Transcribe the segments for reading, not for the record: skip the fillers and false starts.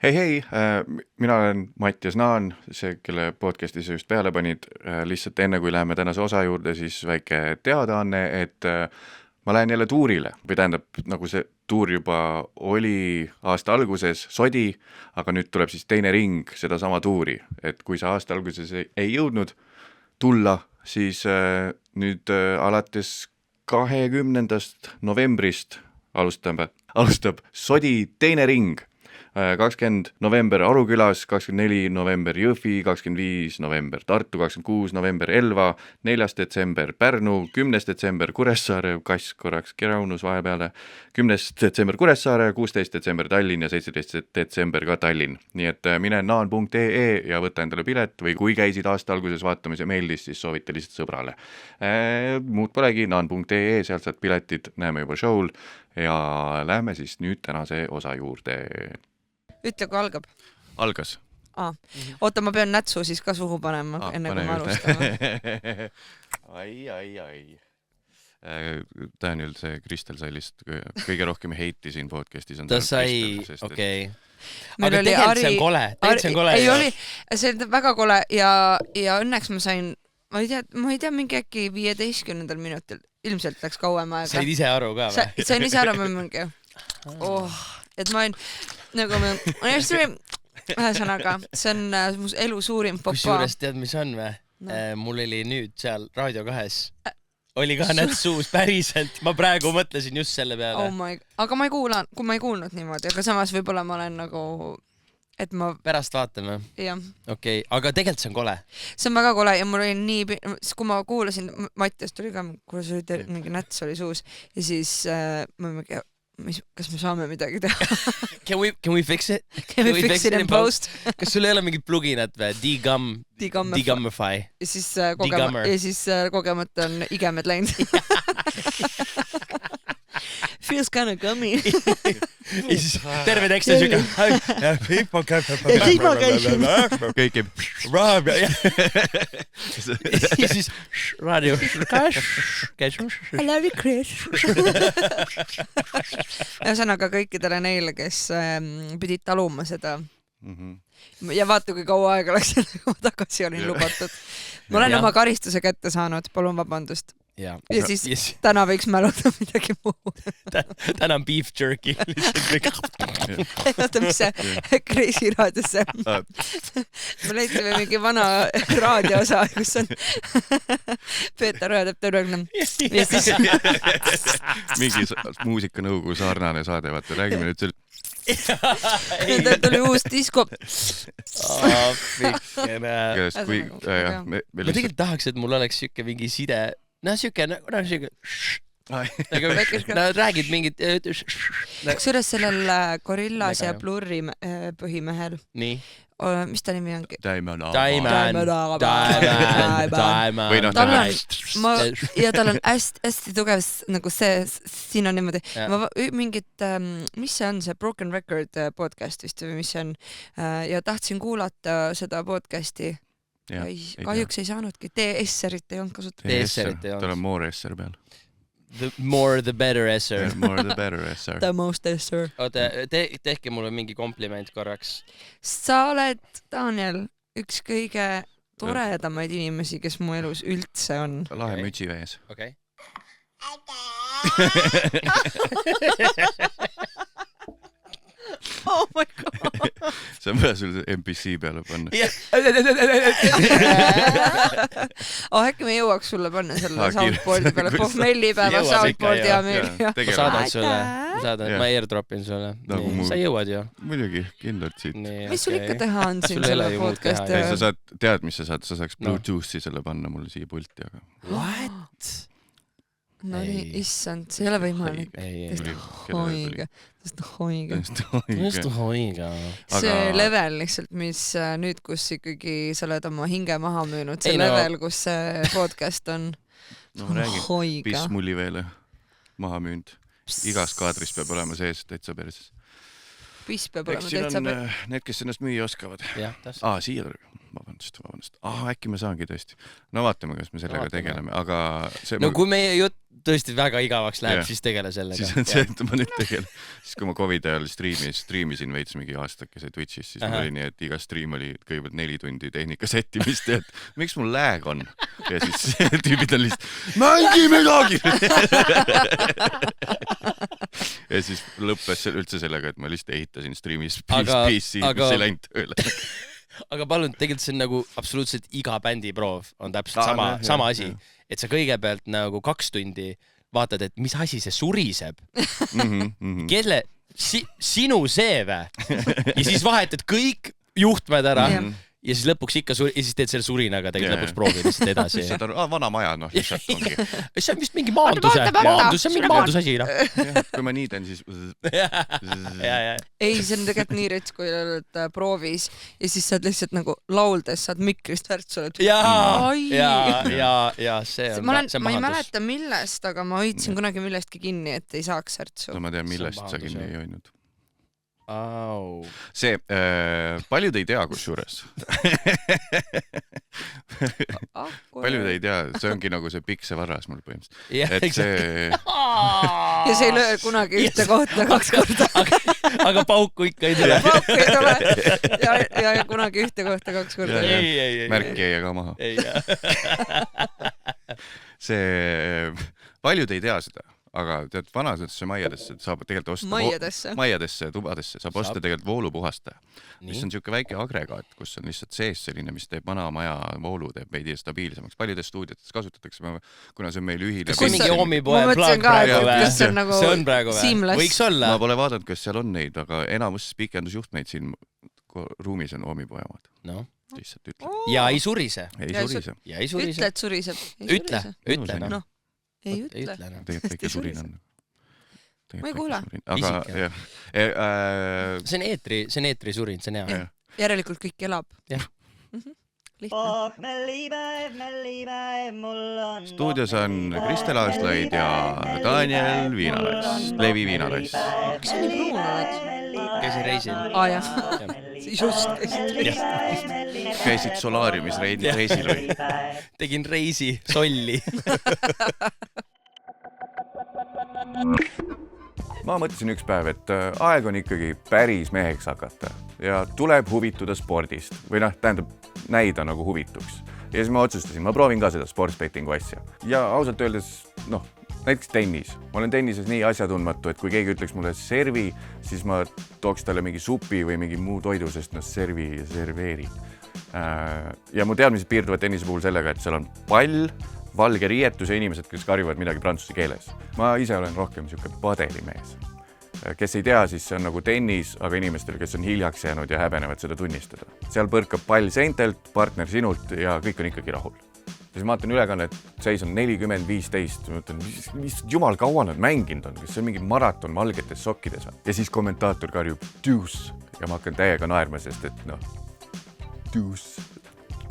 Hei, mina olen Mattias Naan, see, kelle podcasti sa just peale panid. Lihtsalt enne, kui läheme tänase osa juurde, siis väike teadaanne, et ma lähen jälle tuurile. Või tähendab, nagu see tuur juba oli aasta alguses, Sodi, aga nüüd tuleb siis teine ring seda sama tuuri. Et kui sa aasta alguses ei jõudnud tulla, siis nüüd alates 20. novembrist alustab Sodi teine ring. 20. november Arukülas, 24. november Jõhvi, 25. november Tartu, 26. november Elva, 4. detsember Pärnu, 10. detsember Kuressaare, kass korraks keraunus vahepeale, 10. detsember Kuressaare, 16. detsember Tallinn ja 17. detsember ka Tallinn. Nii et mine naan.ee ja võta endale pilet või kui käisid aasta alguses vaatamas ja meeldis, siis soovita lihtsalt sõbrale. Muud polegi, naan.ee, sealt saad piletid, näeme juba show'l ja lähme siis nüüd tänase osa juurde. Ütle, kui algab. Algas. Oota, ma pean nätsu siis ka suhu panema, enne kui ma alustama. ai. Daniel, see Kristel sai lihtsalt kõige rohkem heiti siin podcastis. Ta sai, okei. Aga tegelikult see on kole. Ei oli, see on väga kole ja õnneks ma sain, ma ei tea, mingi äkki 15. minutil, ilmselt läks kauem aega. Said ise aru ka või? Sain ise aru, ma mingi, et ma olen nagu ühesõnaga, see on mu elu suurim popa. Kusjuures tead, mis on või? Mul oli nüüd seal Raadio 2-s. Oli ka näts suus, päriselt. Ma praegu mõtlesin just selle peale. Aga ma ei kuulnud niimoodi, aga samas võib-olla ma olen nagu, et ma... Pärast vaatame. Jah. Okei, aga tegelikult see on kole. See on väga kole ja mul oli nii... Kui ma kuulasin, Mattias tuli ka, kui sul mingi näts oli suus ja siis ma mingi... Kas me saame midagi teha? Can we fix it? Can we fix it in post? Kas sul ei ole mingit pluginat või? Degummify. Ja siis kogemata on igemed läinud. Feels kind of gummy. Ja siis terve tekst on siuke. Kõik ja siis raadio. I love you, Chris. Ühesõnaga kõikidele neile, kes pidid taluma seda. Ja vaata, kui kaua aega läks, kui ma tagasi olin lubatud. Ma olen oma karistuse kätte saanud, palun vabandust. Ja siis täna võiks mäluda midagi muu. Täna on beef jerky. Oota, mis see Kreisi raadiosse. Me leidsime mingi vana raadioosa, kus on Peeter Õedeb tõrõgnem. Mingi muusikanõukogu sarnane saade, vaata, räägime nüüd selle. Nüüd tuli uus disko. Ma tegelikult tahaks, et mul oleks siuke mingi side. No siuke, nad räägid mingit... Kusjuures sellel Gorillas ja Blurri põhimehel. Nii. Mis ta nimi ongi? Diamond. Ja tal on hästi tugev nagu see, siin on niimoodi. Mingit, mis see on see Broken Record podcast vist või mis see on? Ja tahtsin kuulata seda podcasti. Kahjuks ei saanudki. TS-erit ei olnud kasutada. Tal on more S-er peal. The more the better S-er. More the better S-er. The most S-er. Oota, tehke mulle mingi kompliment korraks. Sa oled, Daniel, üks kõige toredamaid inimesi, kes mu elus üldse on. Lahe mütsivees. Okei. Oh my god. See on vaja sul NPC peale panna. Äkki me jõuaks sulle panna selle soundboardi peale. Pohmellipäeva soundboardi ja ma saadan sulle. Ma airdropin sulle. Sa jõuad ju. Muidugi, kindlalt siit. Mis sul ikka teha on siin selle podcasti? Sa saad, tead, mis sa saad? Sa saaks Bluetoothi selle panna mulle siia pulti. What? No nii, issand, see ei ole võimalik. Tõesti hoiga. See level lihtsalt, mis nüüd, kus ikkagi sa oled oma hinge maha müünud, see level, kus see podcast on hoiga. Piss mulliveele maha müünud. Igas kaadris peab olema sees täitsa perses. Piss peab olema täitsa perses. Need, kes ennast müüa oskavad. Siia tuleb. Vabandust. Äkki me saangi tõesti. No vaatame, kas me sellega tegeleme, aga... No kui meie jutt tõesti väga igavaks läheb, siis tegele sellega. Siis on see, et ma nüüd siis kui ma COVID ajal striimisin veits mingi aastakese Twitch'is, siis mul oli nii, et iga stream oli kõigepealt 4 tundi tehnika settimist ja et miks mul lag on? Ja siis tüübid on lihtsalt mängi midagi! Ja siis lõppes üldse sellega, et ma lihtsalt ehitasin streamis PC, mis ei läinud tööle. Aga palun, tegelikult see on nagu absoluutselt iga bändi proov on täpselt sama asi. Et sa kõigepealt nagu 2 tundi vaatad, et mis asi see suriseb. Kelle? Sinu seeve. Ja siis vahetad kõik juhtmed ära. Ja siis lõpuks ikka ja siis teed selle surinaga tegelikult lõpuks proovi lihtsalt edasi. Lihtsalt on vana maja, noh, lihtsalt ongi. See on vist mingi maanduse. See on mingi maandusasi, noh. Kui ma nii teen, siis... Ei, see on tegelikult nii rets, kui oled proovis ja siis saad lihtsalt nagu lauldes, saad mikrist värtsu. Ja, see on mahandus. Ma ei mäleta millest, aga ma hoidsin kunagi millestki kinni, et ei saaks värtsu. No ma tean, millest sa kinni ei hoidnud. See, paljud ei tea kusjuures. Paljud ei tea, see ongi nagu see pikse varras mul põhimõtteliselt. Et see... Ja see ei löö kunagi ühte kohta 2 korda. Aga pauku ikka ei tule. Pauku ei tule. Ja kunagi ühte kohta 2 korda. Märk jäi aga maha. See, paljud ei tea seda. Aga tead, vanasesse majadesse saab tegelikult osta... Majadesse, tubadesse saab osta tegelikult voolupuhastaja. Mis on siuke väike agregaat, kus on lihtsalt sees selline, mis teeb vana maja voolu, teeb veidi stabiilsemaks. Paljudes stuudiotes kasutatakse, kuna see on meil ühine... Kas see mingi Omipoe plug praegu või? See on praegu või? Võiks olla. Ma pole vaadanud, kas seal on neid, aga enamus pikendusjuhtmeid siin ruumis on Omipoe omad. No. Lihtsalt ütle. Ja ei surise. Ütle, et suriseb. Ütle, noh. Ei ütle. Tegelikult väike surin on. Ma ei kuule. Aga see on eetri surin, see on hea. Järelikult kõik elab. Stuudios on Kristel Aaslaid ja Daniel Viinalass, Levi Viinalass. Kas sa nii pruun oled? Käisin reisil. Jah. Just käisid. Käisid Solaariumis reisil või? Tegin reisi, solli. Ma mõtlesin üks päev, et aeg on ikkagi päris meheks hakata ja tuleb huvituda spordist või tähendab näida nagu huvituks. Ja siis ma otsustasin, ma proovin ka seda sportsbettingu asja. Ja ausalt öeldes, näiteks tennis. Ma olen tennises nii asjatundmatu, et kui keegi ütleks mulle servi, siis ma tooks talle mingi supi või mingi muu toidu, sest servi ja serveeri. Ja mu teadmised piirduvad tennise puhul sellega, et seal on pall, valge riietus ja inimesed, kes karjuvad midagi prantsuse keeles. Ma ise olen rohkem siuke padelimees. Kes ei tea, siis see on nagu tennis, aga inimestel, kes on hiljaks jäänud ja häbenevad seda tunnistada. Seal põrkab pall seintelt, partner sinult ja kõik on ikkagi rahul. Siis ma vaatan ülekannet, seis on 40-15. Ma mõtlen, mis jumal kaua nad mänginud on, kas see on mingi maraton valgetes sokkides või? Ja siis kommentaator karjub deuce ja ma hakkan täiega naerma, sest et deuce.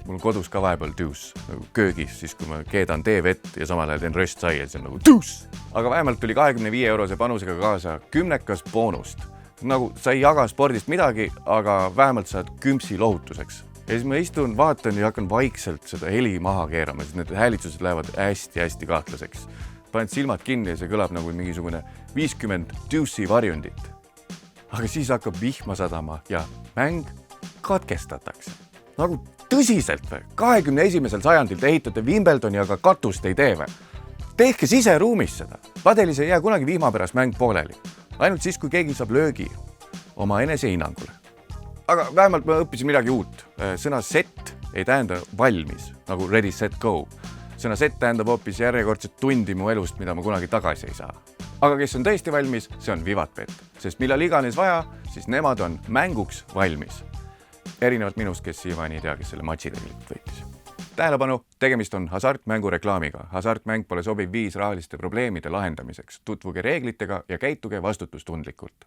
Mul on kodus ka vahepeal deuce nagu köögis, siis kui ma keedan teevett ja samal ajal teen röstsai, see on nagu deuce. Aga vähemalt tuli 25 € panusega kaasa 10 boonust. Nagu sa ei jaga spordist midagi, aga vähemalt saad kümpsi lohutuseks. Ja siis ma istun, vaatan ja hakkan vaikselt seda heli maha keerama, sest need häälitsused lähevad hästi kahtlaseks. Paned silmad kinni ja see kõlab nagu mingisugune 50 deuce'i varjundit. Aga siis hakkab vihma sadama ja mäng katkestatakse. Nagu tõsiselt või? 21. sajandil te ehitate Wimbledoni, aga katust ei tee või? Tehke siseruumis seda. Padelis ei jää kunagi vihma pärast mäng pooleli. Ainult siis, kui keegi saab löögi oma enesehinnangule. Aga vähemalt ma õppisin midagi uut. Sõna set ei tähenda valmis, nagu ready, set, go. Sõna set tähendab hoopis järjekordset tundi mu elust, mida ma kunagi tagasi ei saa. Aga kes on tõesti valmis, see on Vivatbet. Sest millal iganes vaja, siis nemad on mänguks valmis. Erinevalt minust, kes siiamaani ei tea, kes selle matši tegelikult võitis. Tähelepanu, tegemist on hasartmängu reklaamiga. Hasartmäng pole sobiv viis rahaliste probleemide lahendamiseks. Tutvuge reeglitega ja käituge vastutustundlikult.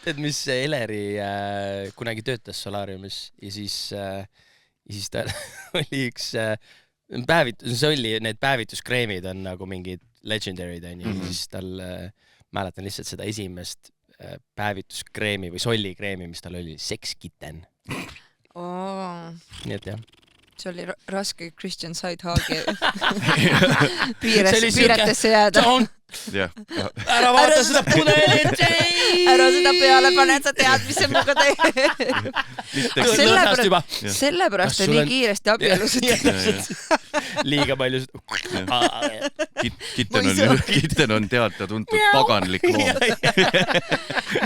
Tead, mis Eleri kunagi töötas Solaariumis ja siis tal oli üks need päevituskreemid on nagu mingid legendary'd ja siis tal mäletan lihtsalt seda esimest päevituskreemi või sollikreemi, mis tal oli, sekskitten. Nii et jah. see oli raske Christian Sidehaagi piiretesse jääda. Ära vaata seda pudelit! Ära seda peale pane, sa tead, mis see muga teeb. Sellepärast on nii kiiresti abielusid. Liiga palju. Kitten on teada-tuntud paganlik loom.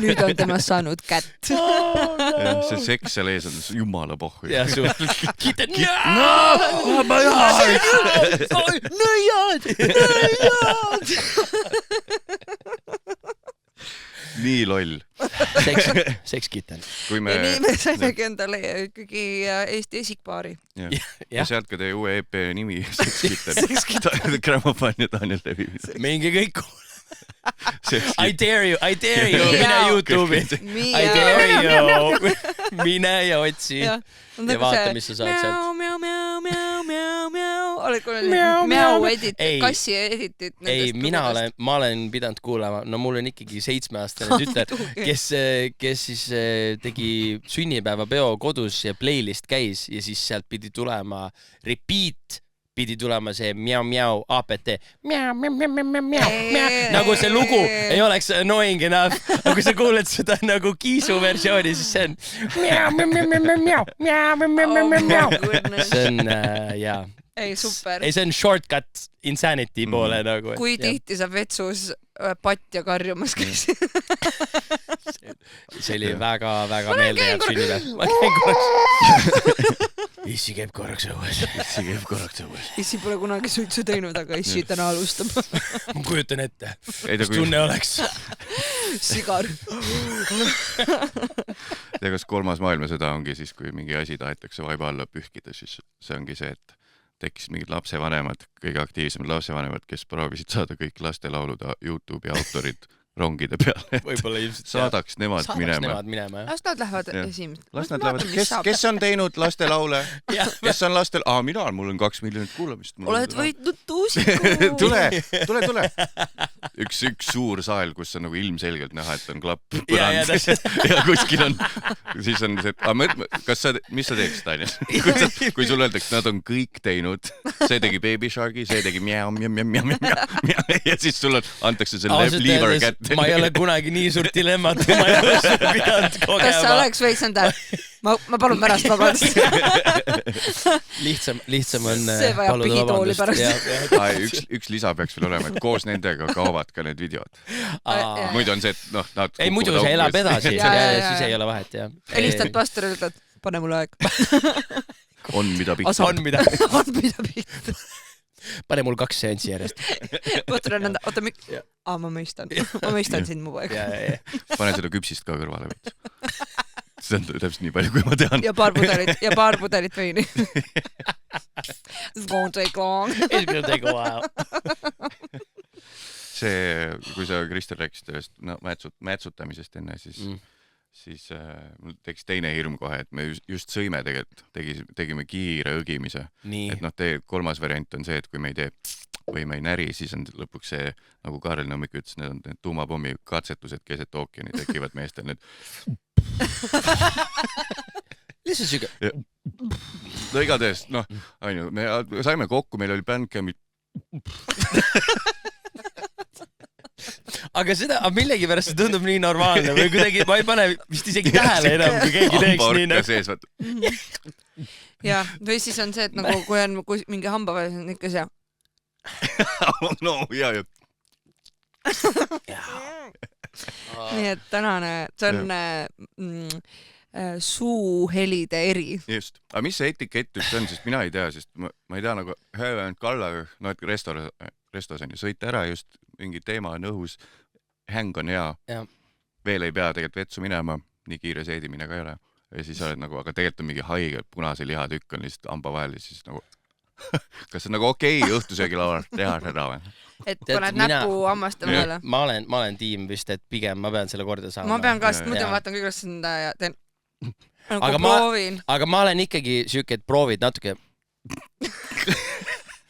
Nüüd on tema saanud kätt. See seks seal ees on jumala pohhu. Kitten! Nõiad! Nii loll. Seks kitten. Ja nii me saimegi endale ikkagi Eesti esikpaari. Ja sealt ka teie uue EP nimi Seks kitten. Grammofon ja Daniel Levi. Mingi kõik I dare you, mine YouTube'i. I dare you. Mine ja otsi. Ja vaata, mis sa saad sealt. Oled kuulnud Miau edit, kassi editit? Ei, ma olen pidanud kuulama, no mul on ikkagi 7-aastane tütar, kes siis tegi sünnipäevapeo kodus ja playlist käis ja siis sealt pidi tulema repeat, pidi tulema see miau, APT. Nagu see lugu ei oleks annoying enough, aga kui sa kuuled seda nagu kiisu versiooni, siis see on see on, jaa. Ei, super. Ei, see on shortcut insanity poole nagu. Kui tihti sa vetsus patja karjumas käisid? See oli väga meeldejääv sünnipäev. Ma käin korraks. Issi käib korraks õues. Issi pole kunagi suitsu teinud, aga Issi täna alustab. Ma kujutan ette. Mis tunne oleks? Sigar. Ja kas 3. maailmasõda ongi siis, kui mingi asi tahetakse vaiba alla pühkida, siis see ongi see, et tekkis mingid lapsevanemad, kõige aktiivsemad lapsevanemad, kes proovisid saada kõik lastelaulude YouTube'i autorid rongide peale, et saadaks nemad minema. Las nad lähevad esimest. Las nad lähevad. Kes on teinud lastelaule? Kes on lastel? Mul on 2 miljonit kuulamist. Oled võitnud tuusiku. Tule. Üks suur saal, kus on nagu ilmselgelt näha, et on klapp põrand. Ja kuskil on, siis on see, mis sa teeks, Daniel? Kui sul öeldaks, nad on kõik teinud, see tegi Baby Sharki, see tegi miau, ja siis sulle antakse see lever kätte. Ma ei ole kunagi nii suurt dilemmat, ma ei ole seda pidanud kogema. Kas sa oleks võiks enda? Ma palun pärast vabandust. Lihtsam on see vajab pigitooli pärast. Üks lisa peaks veel olema, et koos nendega kaovad ka need videod. Muidu on see, et nad ei, muidu see elab edasi, siis ei ole vahet. Helistad pastorile, ütled, pane mulle aeg. On mida pihta. On mida pihta. Pane mul 2 seanssi järjest. Ma mõistan sind mu poeg. Pane seda küpsist ka kõrvale. See on täpselt nii palju, kui ma tean. Ja paar pudelit veini. It's gonna take long. It's gonna take a while. See, kui sa, Kristel, rääkisid sellest mätsutamisest enne, siis mul tekkis teine hirm kohe, et me just sõime tegelikult, tegime kiire õgimise. Et 3. variant on see, et kui me ei tee või me ei näri, siis on lõpuks see, nagu Kaarel Nõmmik ütles, need on tuumapommi katsetused keset ookeani tekivad meestel nüüd. Lihtsalt süge. No igatahes, me saime kokku, meil oli Bandcamp'i. Aga millegi pärast see tundub nii normaalne või kuidagi, ma ei pane vist isegi tähele enam, kui keegi teeks nii nagu. Sees, ja, või siis on see, et nagu kui on mingi hambavajus, on ikka see. No, hea jutt. Nii et tänane, see on suuhelide eri. Just. Aga mis see etikett üldse on, sest mina ei tea, sest ma ei tea nagu Höövänd Kallaga, et restos on ju, sõita ära just mingi teema on õhus, häng on hea, veel ei pea tegelikult vetsu minema, nii kiire seedimine ka ei ole. Ja siis oled nagu, aga tegelikult on mingi haige, punase lihatükk on lihtsalt hamba vahel ja siis nagu, kas on nagu okei õhtusöögilaual teha seda või? Et paned näpu hammaste vahele? Ma olen tiim vist, et pigem ma pean selle korda saama. Ma pean ka, sest muidu vaatan kuidas seda ja teen nagu proovin. Aga ma olen ikkagi süke, et proovid natuke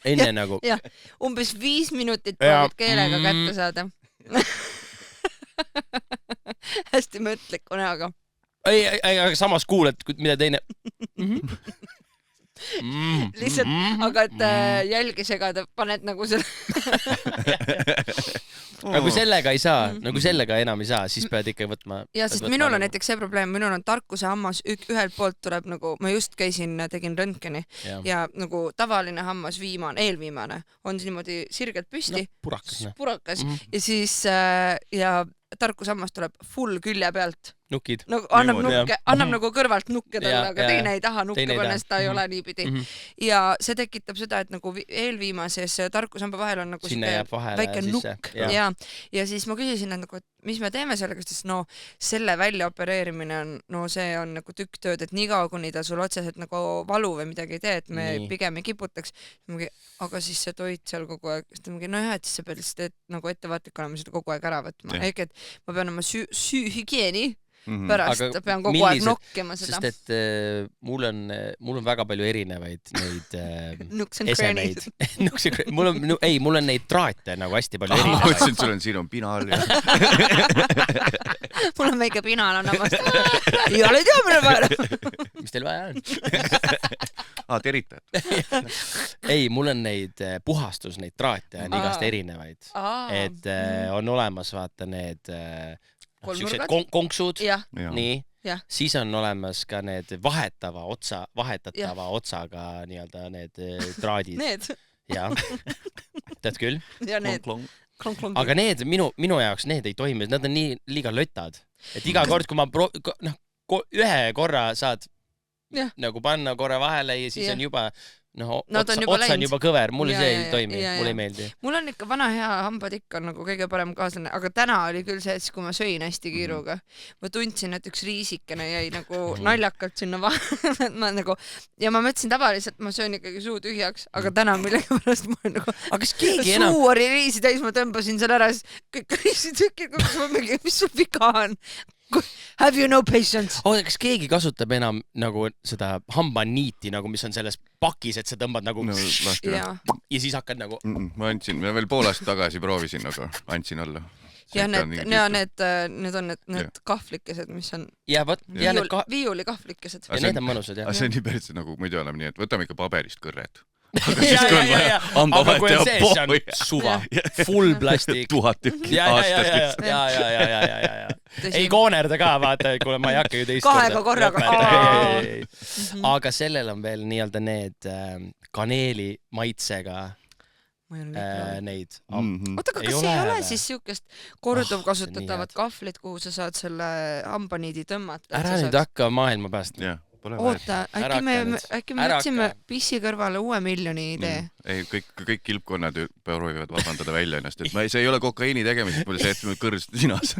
enne nagu. Jah, umbes 5 minutit proovid keelega kätte saada. Hästi mõtliku näoga. Ei, aga samas kuuled, mida teine. lihtsalt, aga et jälgi segada, paned nagu selle nagu sellega ei saa, nagu sellega enam ei saa, siis pead ikka võtma. Ja, sest minul on näiteks see probleem, minul on tarkuse hammas, ühelt poolt tuleb nagu, ma just tegin röntgeni ja nagu tavaline hammas eelviimane on niimoodi sirgelt püsti, purakas ja siis ja tarkushammas tuleb full külje pealt. Nukid. Nagu annab nagu kõrvalt nukke talle, aga teine ei taha nukke panna, sest ta ei ole niipidi. Ja see tekitab seda, et nagu eelviimases tarkushamba vahel on nagu väike nukk. Ja siis ma küsisin, et mis me teeme sellega, sest no selle välja opereerimine on, no see on nagu tükk tööd, et nii kaua, kuni ta sul otseselt nagu valu või midagi ei tee, et me pigem ei kiputaks. Aga siis see toit seal kogu aeg, no jah, et siis sa pead lihtsalt nagu ettevaatlik olema seda kogu aeg ära võtma. Ehk et ma pean oma süühügieeni pärast pean kogu aeg nokkima seda. Sest et mul on väga palju erinevaid neid esemeid. Mul on neid traate nagu hästi palju erinevaid. Mõtlesin, et sul on siin pinal. Mul on väike pinal on hammast. Ei ole tea, mille peale. Mis teil vaja on? Teritad. Ei, mul on neid puhastus, neid traate on igast erinevaid. Et on olemas, vaata, need konksud, nii, siis on olemas ka need vahetatava otsaga nii-öelda need traadid. Need? Jah, tead küll. Ja need. Aga need minu jaoks need ei toimi, nad on nii liiga lötad. Et iga kord, kui ma ühe korra saad nagu panna korra vahele ja siis on juba ots on juba kõver, mul see ei toimi, mul ei meeldi. Mul on ikka vana hea hambatikk on nagu kõige parem kaaslane, aga täna oli küll see, et kui ma sõin hästi kiiruga, ma tundsin, et üks riisikene jäi nagu naljakalt sinna vahele ja ma mõtlesin tavaliselt, ma söön ikkagi suu tühjaks, aga täna millegipärast ma nagu suu oli riisi täis, ma tõmbasin seal ära, kõik riisitükid, mis sul viga on? Have you no patience? Kas keegi kasutab enam nagu seda hambaniiti, nagu mis on selles pakis, et sa tõmbad nagu ja siis hakkad nagu... Ma andsin, ma veel pool aastat tagasi proovisin, aga andsin alla. Ja need on need kahvlikesed, mis on viiuli kahvlikesed. Ja need on mõnusad, jah. See on nii päris, nagu muidu oleme nii, et võtame ikka paberist kõrred. Aga kui on see, see on suva. Full plastik. 1000 tükki aastas. Ja. Ei koonerda ka, vaata, kuule, ma ei hakka ju teist korraga. Aga sellel on veel nii-öelda need kaneeli maitsega neid. Oota, kas ei ole siis siukest korduvkasutatavat kahvlit, kuhu sa saad selle hambaniidi tõmmata? Ära nüüd hakka maailma pääst. Oota, äkki me võtsime pissi kõrvale uue miljoni idee? Ei, kõik kilpkonnad proovivad vabandada välja ennast, et see ei ole kokaiini tegemist, mul see, et mul kõrst sinas.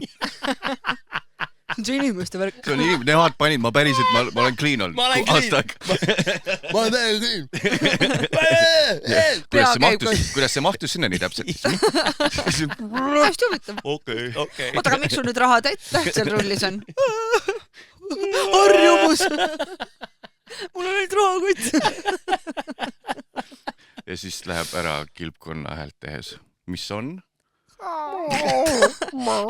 See on inimeste värk. See on inimene, nemad panid, ma päriselt, ma olen clean olnud. Ma olen clean. Ma olen clean. Kuidas see mahtus sinna nii täpselt? Hästi huvitav. Oota, aga miks sul nüüd raha tähtsel rullis on? Harjumus! Mul on nüüd rahakott. Ja siis läheb ära kilpkonna häält tehes. Mis on?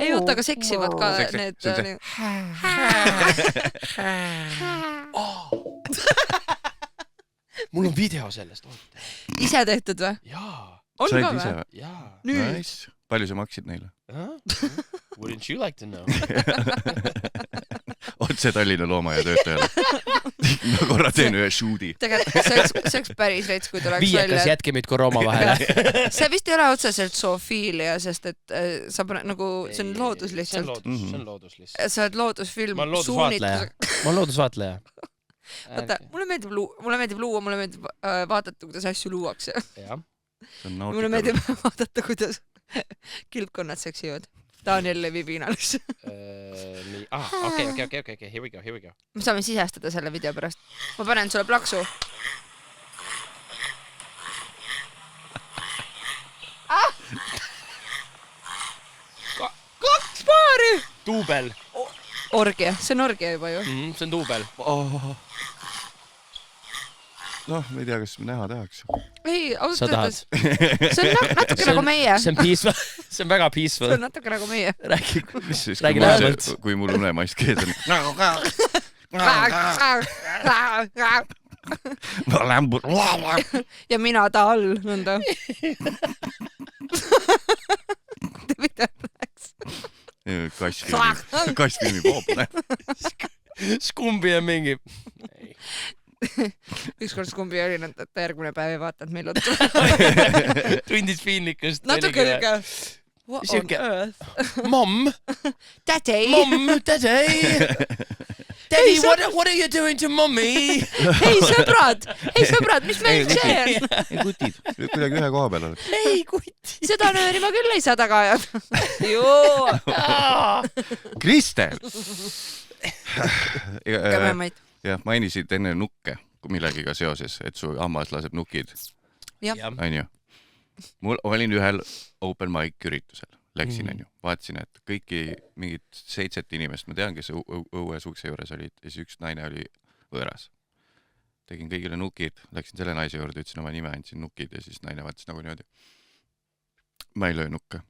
Ei oota, aga seksivad ka need... Mul on video sellest. Ise tehtud või? Jaa. On ka või? Jaa. Nice. Palju sa maksid neile? Wouldn't you like to know? Otse Tallinna loomaaia töötajale. Ma korra teen ühe shooti. Tegelikult see oleks päris veits, kui tuleks välja. Viiekas jätke meid korra oma vahele. See vist ei ole otseselt zoofiilia, sest et sa nagu, see on loodus lihtsalt. See on loodus lihtsalt. Sa oled loodusfilm. Ma olen loodusvaatleja. Vaata, mulle meeldib luua, mulle meeldib vaadata, kuidas asju luuakse. Mulle meeldib vaadata, kuidas kilpkonnad seksivad. Daniel Levi piinalis. Okei, here we go. Me saame sisestada selle video pärast. Ma panen sulle plaksu. Kaks paari! Duubel. Orgia, see on orgia juba ju. See on duubel. Noh, ma ei tea, kas me näha tahaks. Ei, ausalt öeldes. See on natuke nagu meie. See on peaceful. See on väga peaceful. See on natuke nagu meie. Räägi lähemalt. Kui mul unemaist kees on. ma lämbun. Ja mina ta all, nõnda. Mida läks? Kastfilmi poopune. Skumbi on mingi. Ükskord Skumbi oli, et järgmine päev ei vaata, et meil otsa. Tundis piinlikust. Natuke niisugune. What on earth? Mom. Daddy. Mom, daddy. Daddy, what are you doing to mommy? Hei sõbrad, mis meil see on? Ei kutid, kuidagi ühe koha peal oled. Ei kuti. Seda nööri ma küll ei saa taga ajada. Joo. Kristel! Kämemaid. Jah, mainisid enne nukke millegiga seoses, et su hammas laseb nukid. Jah. On ju? Mul olin ühel open mic üritusel. Läksin, on ju. Vaatasin, et kõiki mingid 7 inimest, ma tean, kes õues ukse juures olid, ja siis üks naine oli võõras. Tegin kõigile nukid, läksin selle naise juurde, ütlesin oma nime, andsin nukid ja siis naine vaatas nagu niimoodi. Ma ei löö nukke.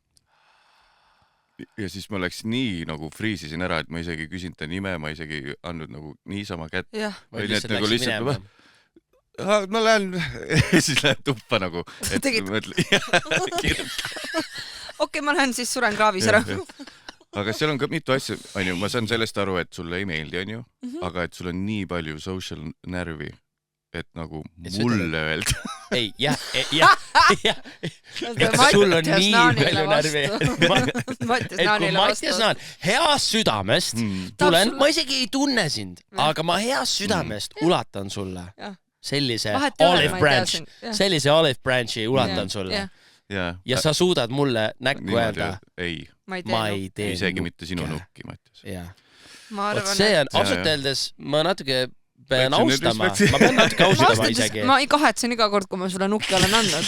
Ja siis ma läks nii nagu friisisin ära, et ma isegi küsin ta nime, ma isegi andnud nagu niisama kätt. Jah. Või lihtsalt läks minema. Ma lähen, ja siis lähen tuppa nagu. Tegid. Okei, ma lähen siis suren kraavis ära. Aga seal on ka mitu asja, on ju, ma saan sellest aru, et sulle ei meeldi, on ju, aga et sul on nii palju social närvi, et nagu mulle öelda. Ei, jah. Sul on nii palju närvi. Mattias Naan, heast südamest tulen, ma isegi ei tunne sind, aga ma heast südamest ulatan sulle sellise olive branchi ulatan sulle. Ja sa suudad mulle näkku öelda. Ei, ma ei tee isegi mitte sinu nukki, Mattias. See on, ausalt öeldes, ma natuke pean austama. Ma pean natuke austama isegi. Ma ei kahetsen iga kord, kui ma sulle nukki olen andnud.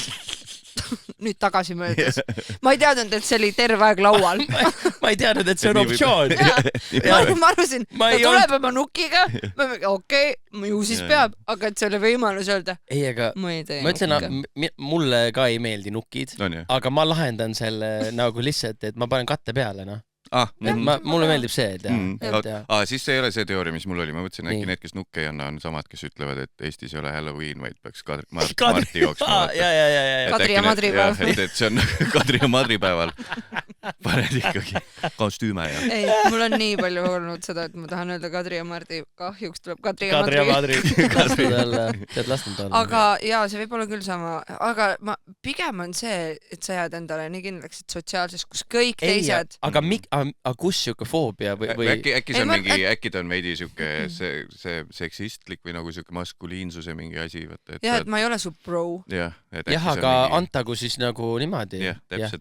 Nüüd tagasi möödas. Ma ei teadnud, et see oli terve aeg laual. Ma ei teadnud, et see on optsioon. Ma arvasin, ta tuleb oma nukiga. Okei, ju siis peab, aga et see oli võimalus öelda. Ei, aga ma ütlen, mulle ka ei meeldi nukid, aga ma lahendan selle nagu lihtsalt, et ma panen katte peale, noh. Mulle meeldib see, et siis see ei ole see teooria, mis mul oli. Ma mõtlesin, äkki need, kes nukke ei anna, on samad, kes ütlevad, et Eestis ei ole Halloween, vaid peaks Marti jooksma. Kadri ja Madri päev. Et see on Kadri ja Madri päeval. Paned ikkagi kostüüme ja... Ei, mul on nii palju olnud seda, et ma tahan öelda Kadri ja Mardi. Kahjuks tuleb Kadri ja Madri. Aga jaa, see võib olla küll sama. Aga pigem on see, et sa jääd endale nii kindlaks, et sotsiaalses, kus kõik teised... Aga kus siuke foobia või... Äkki see on mingi, äkki ta on veidi siuke see seksistlik või nagu siuke maskuliinsuse mingi asi. Jah, et ma ei ole su bro. Jah, aga antagu siis nagu niimoodi.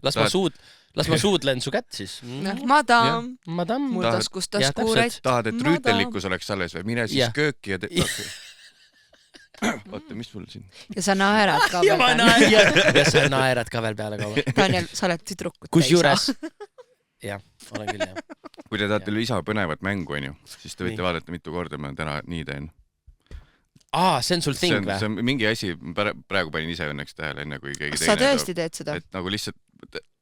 Las ma suudlen su kätt siis. Madam. Mul taskus taskuuret. Tahad, et rüütellikkus oleks alles või? Mine siis kööki ja... Oota, mis sul siin? Ja sa naerad ka veel peale. Ja sa naerad ka veel peale kaua. Daniel, sa oled tüdrukut kus juures? Jah, olen küll, jah. Kui te tahate lisapõnevat mängu, on ju, siis te võite vaadata mitu korda, ma täna nii teen. See on sul ting või? See on mingi asi, praegu panin ise õnneks tähele, enne kui keegi teine. Sa tõesti teed seda? Et nagu lihtsalt,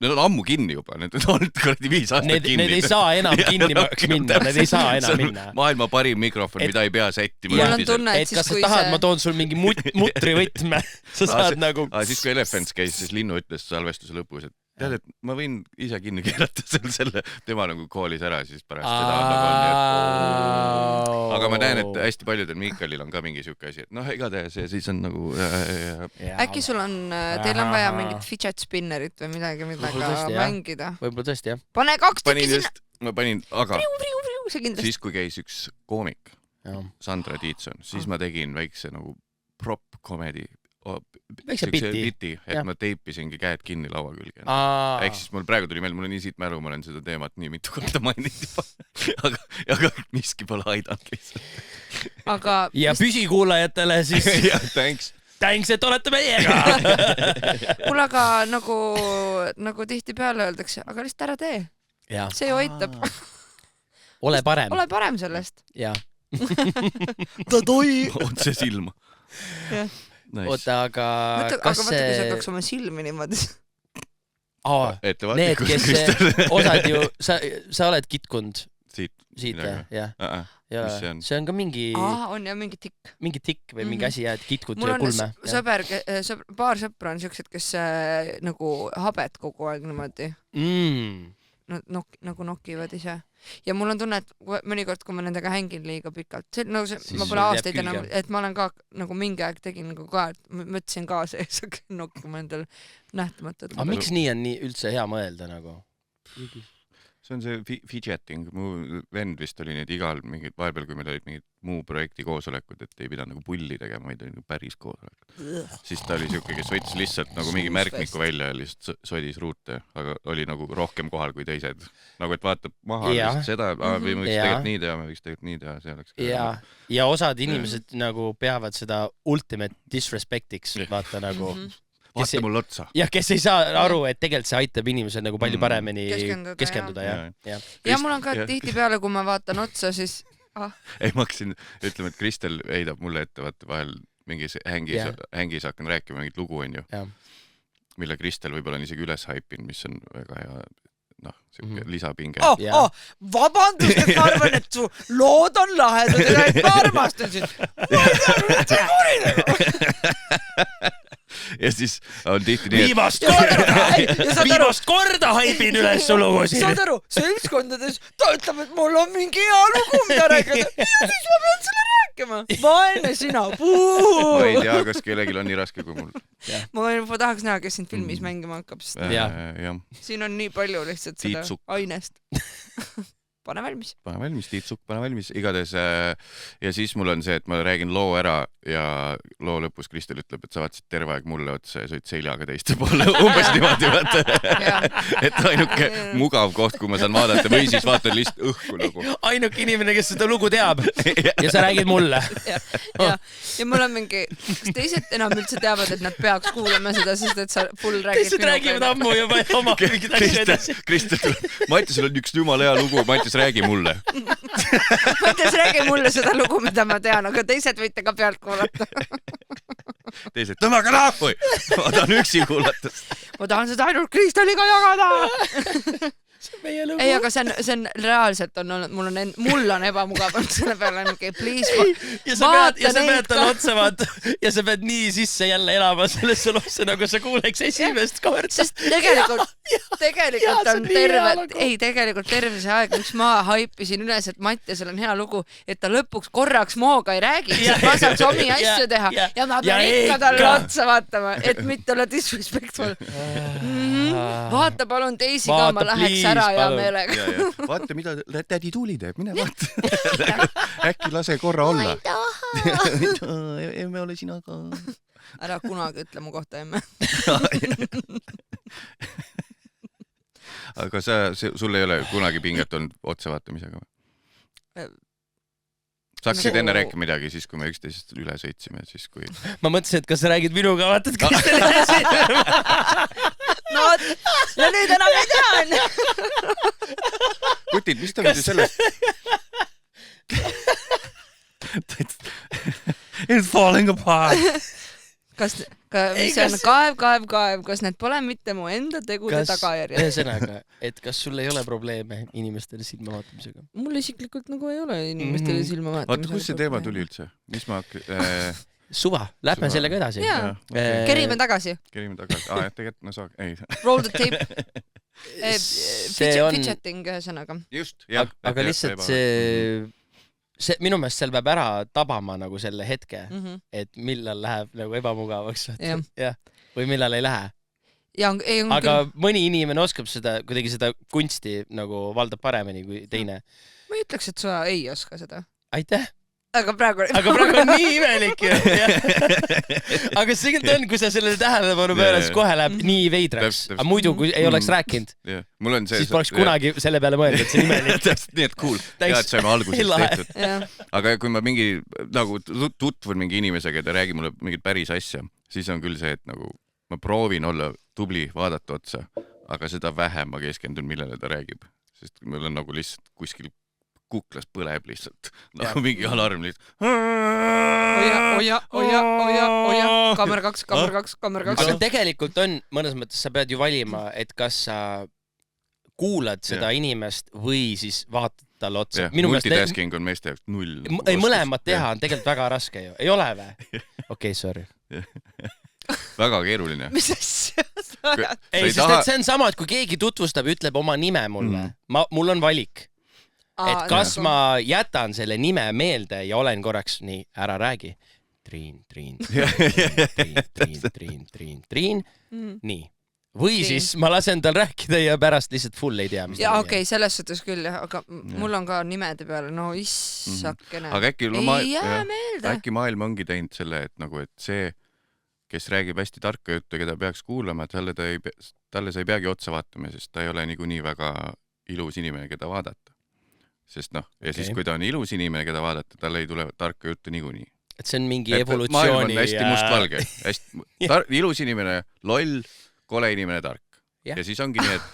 need on ammu kinni juba, need on olnud 5 aastat kinni. Need ei saa enam kinni minna, need ei saa enam minna. Maailma parim mikrofon, mida ei pea sättima. Mul on tunne, et kas sa tahad, ma toon sul mingi mutrivõtme, sa saad nagu... Siis kui Elephants käis, siis Linnu ütles salvestuse lõpus, et tead, et ma võin ise kinni keerata selle, tema nagu koolis ära, siis pärast seda aga ma näen, et hästi paljudel Miikalil on ka mingi siuke asi, et noh, igatahes ja siis on nagu äkki sul on, teil on vaja mingit fidget spinnerit või midagi mängida. Võib-olla tõesti, jah. Pane 2 tükki sinna. Ma panin, aga siis kui käis üks koomik, Sandra Tiitson, siis ma tegin väikse nagu prop-komedi väikse biti, et ma teipisingi käed kinni laua külge. Ehk siis mul praegu tuli meil, mul on nii siit mälu, ma olen seda teemat nii mitu korda maininud juba. aga miski pole aidanud lihtsalt. Ja püsikuulajatele siis... Thanks, et olete meiega! Mul aga nagu tihti peale öeldakse, aga lihtsalt ära tee. See ju aitab. Ole parem. Ole parem sellest. Jah. Ta toi! Otse silma. Jah. Oota, aga kas see... Aga mõtle, kui sa peaks oma silmi niimoodi. Need, kes osad ju, sa oled kitkund siit jah. Mis see on? See on ka mingi on jah mingi tikk või mingi asi et kitkud mul on kulme. paar sõpra on siuksed, kes nagu habet kogu aeg niimoodi nagu nokivad ise ja mul on tunne, et mõnikord, kui ma nendega hängin liiga pikalt, ma pole aastaid enam, et ma olen ka nagu mingi aeg tegin nagu ka, et mõtlesin kaasa ja siis nokkima endal nähtamatult. Aga miks nii on nii üldse hea mõelda nagu? See on see fidgeting, mu vend vist oli need igal mingid, vahepeal kui meil olid mingid muu projekti koosolekud, et ei pidanud nagu pulli tegema, vaid oli nagu päris koosolek. Siis ta oli siuke, kes võttis lihtsalt nagu mingi märkmiku välja ja lihtsalt sodis ruute, aga oli nagu rohkem kohal kui teised. Nagu et vaatab maha lihtsalt seda, või me võiks tegelikult nii teha, me võiks tegelikult nii teha, see oleks ja osad inimesed nagu peavad seda ultimate disrespectiks, vaata nagu vaata mul otsa. Ja kes ei saa aru, et tegelikult see aitab inimesel nagu palju paremini keskenduda. Ja mul on ka tihtipeale, kui ma vaatan otsa, siis ei, ma hakkasin ütlema, et Kristel heidab mulle ette, vaata vahel mingis hängis hakkan rääkima mingit lugu, on ju, mille Kristel võib-olla on isegi üles haipin, mis on väga hea lisapinge. Vabandust, et ma arvan, et su lood on lahedad ja et ma armastan sind. Ja siis on tihti nii, viimast korda haipin üles su lugusid. Saad aru, seltskondades ta ütleb, et mul on mingi hea lugu, mida rääkida. Ja siis ma pean selle rääkima. Vaene sina. Ma ei tea, kas kellelgi on nii raske kui mul. Ma juba tahaks näha, kes sind filmis mängima hakkab. Siin on nii palju lihtsalt seda ainest. Pane valmis, Tiit Sukk, pane valmis. Igades ja siis mul on see, et ma räägin loo ära ja loo lõpus Kristel ütleb, et sa vaatasid terve aeg mulle otsa ja sõid seljaga teiste poole. Umbes niimoodi, vaata. Et ainuke mugav koht, kui ma saan vaadata või siis vaatan lihtsalt õhku nagu. Ainuke inimene, kes seda lugu teab ja sa räägid mulle. Ja mul on mingi, kas teised enam üldse teavad, et nad peaks kuulama seda, sest et sa full räägid. Teised räägivad ammu juba oma mingid asju edasi. Kristel, Mattisel on üks jumala hea lugu, Mattis räägi mulle. Mattis räägi mulle seda lugu, mida ma tean, aga teised võite ka pealt kuulata. Teised, tõmmaga naapu! Ma tahan üksi kuulata. Ma tahan seda ainult Kristeliga jagada! Ei, aga see on reaalselt on olnud, mul on ebamugav olnud selle peale mingi, please, ja sa pead talle otsa vaata ja sa pead nii sisse jälle elama sellesse losse, nagu sa kuuleks esimest korda. Sest tegelikult on tegelikult terve see aeg, miks ma haipisin üles, et Mattiasel on hea lugu, et ta lõpuks korraks mooga ei räägi, et ma saaks omi asju teha ja ma pean ikka talle otsa vaatama, et mitte olla disrespectful. Vaata palun teisi ka, ma läheks ära ja meelega. Vaata, mida tädi Tuuli teeb, mine vaata. Äkki lase korra olla. Ma ei taha. Emme ole sina ka. Ära kunagi ütle mu kohta, emme. Aga sul ei ole kunagi pinget olnud otsa vaatamisega või? Saaksid enne rääkima midagi siis, kui me üksteisest üle sõitsime, siis kui... Ma mõtlesin, et kas sa räägid minuga, vaatad Kristel edasi. No, ja nüüd enam ei tean. Kutid, mis ta võidu sellest? It's falling apart. Mis see on kaev, kas need pole mitte mu enda tegude tagajärjed? Ühesõnaga, et kas sul ei ole probleeme inimestele silma vaatamisega? Mul isiklikult nagu ei ole inimestele silma vaatamisega. Vaata, kus see teema tuli üldse? Mis ma... Suva, lähme sellega edasi. Kerime tagasi. Tegelikult ma saan... Roll the tape. Fidgeting ühesõnaga. Just, jah. Aga lihtsalt see minu meelest seal peab ära tabama nagu selle hetke, et millal läheb nagu ebamugavaks. Või millal ei lähe. Aga mõni inimene oskab seda, kuidagi seda kunsti nagu valdab paremini kui teine. Ma ei ütleks, et sa ei oska seda. Aitäh! Aga praegu on nii imelik ju. Aga see küll on, kui sa sellele tähelepanu pööra, siis kohe läheb nii veidraks. Aga muidu, kui ei oleks rääkinud, siis poleks kunagi selle peale mõelnud, et see on imelik. Nii et cool. Ja, et saime alguses tehtud. Aga kui ma mingi nagu tutvun mingi inimesega ja ta räägib mulle mingit päris asja, siis on küll see, et nagu ma proovin olla tubli, vaadata otsa, aga seda vähem ma keskendun, millele ta räägib. Sest meil on nagu lihtsalt kuskil kuklas põleb lihtsalt. Nagu mingi alarm lihtsalt. Oja. Kaamera 2. Aga tegelikult on, mõnes mõttes sa pead ju valima, et kas sa kuulad seda inimest või siis vaatad talle otsa. Multitasking on meeste jaoks 0. Ei, mõlemad teha on tegelikult väga raske ju. Ei ole või? Okei, sorry. Väga keeruline. Mis asja sa ajad? Ei, sest et see on sama, et kui keegi tutvustab, ütleb oma nime mulle. Mul on valik. Et kas ma jätan selle nime meelde ja olen korraks nii, ära räägi. Triin. Nii. Või siis ma lasen tal rääkida ja pärast lihtsalt full ei tea, mis ja okei, selles suhtes küll jah, aga mul on ka nimede peale, no issakene. Aga meelde. Äkki maailm ongi teinud selle, et nagu, et see, kes räägib hästi tarka juttu, keda peaks kuulama, talle sa ei peagi otsa vaatama, sest ta ei ole niikuinii väga ilus inimene, keda vaadata. Sest noh, ja siis kui ta on ilus inimene, keda vaadata, talle ei tule tarka juttu niikuinii. Et see on mingi evolutsiooni maailm on hästi mustvalge. Ilus inimene, loll, kole inimene, tark. Ja siis ongi nii, et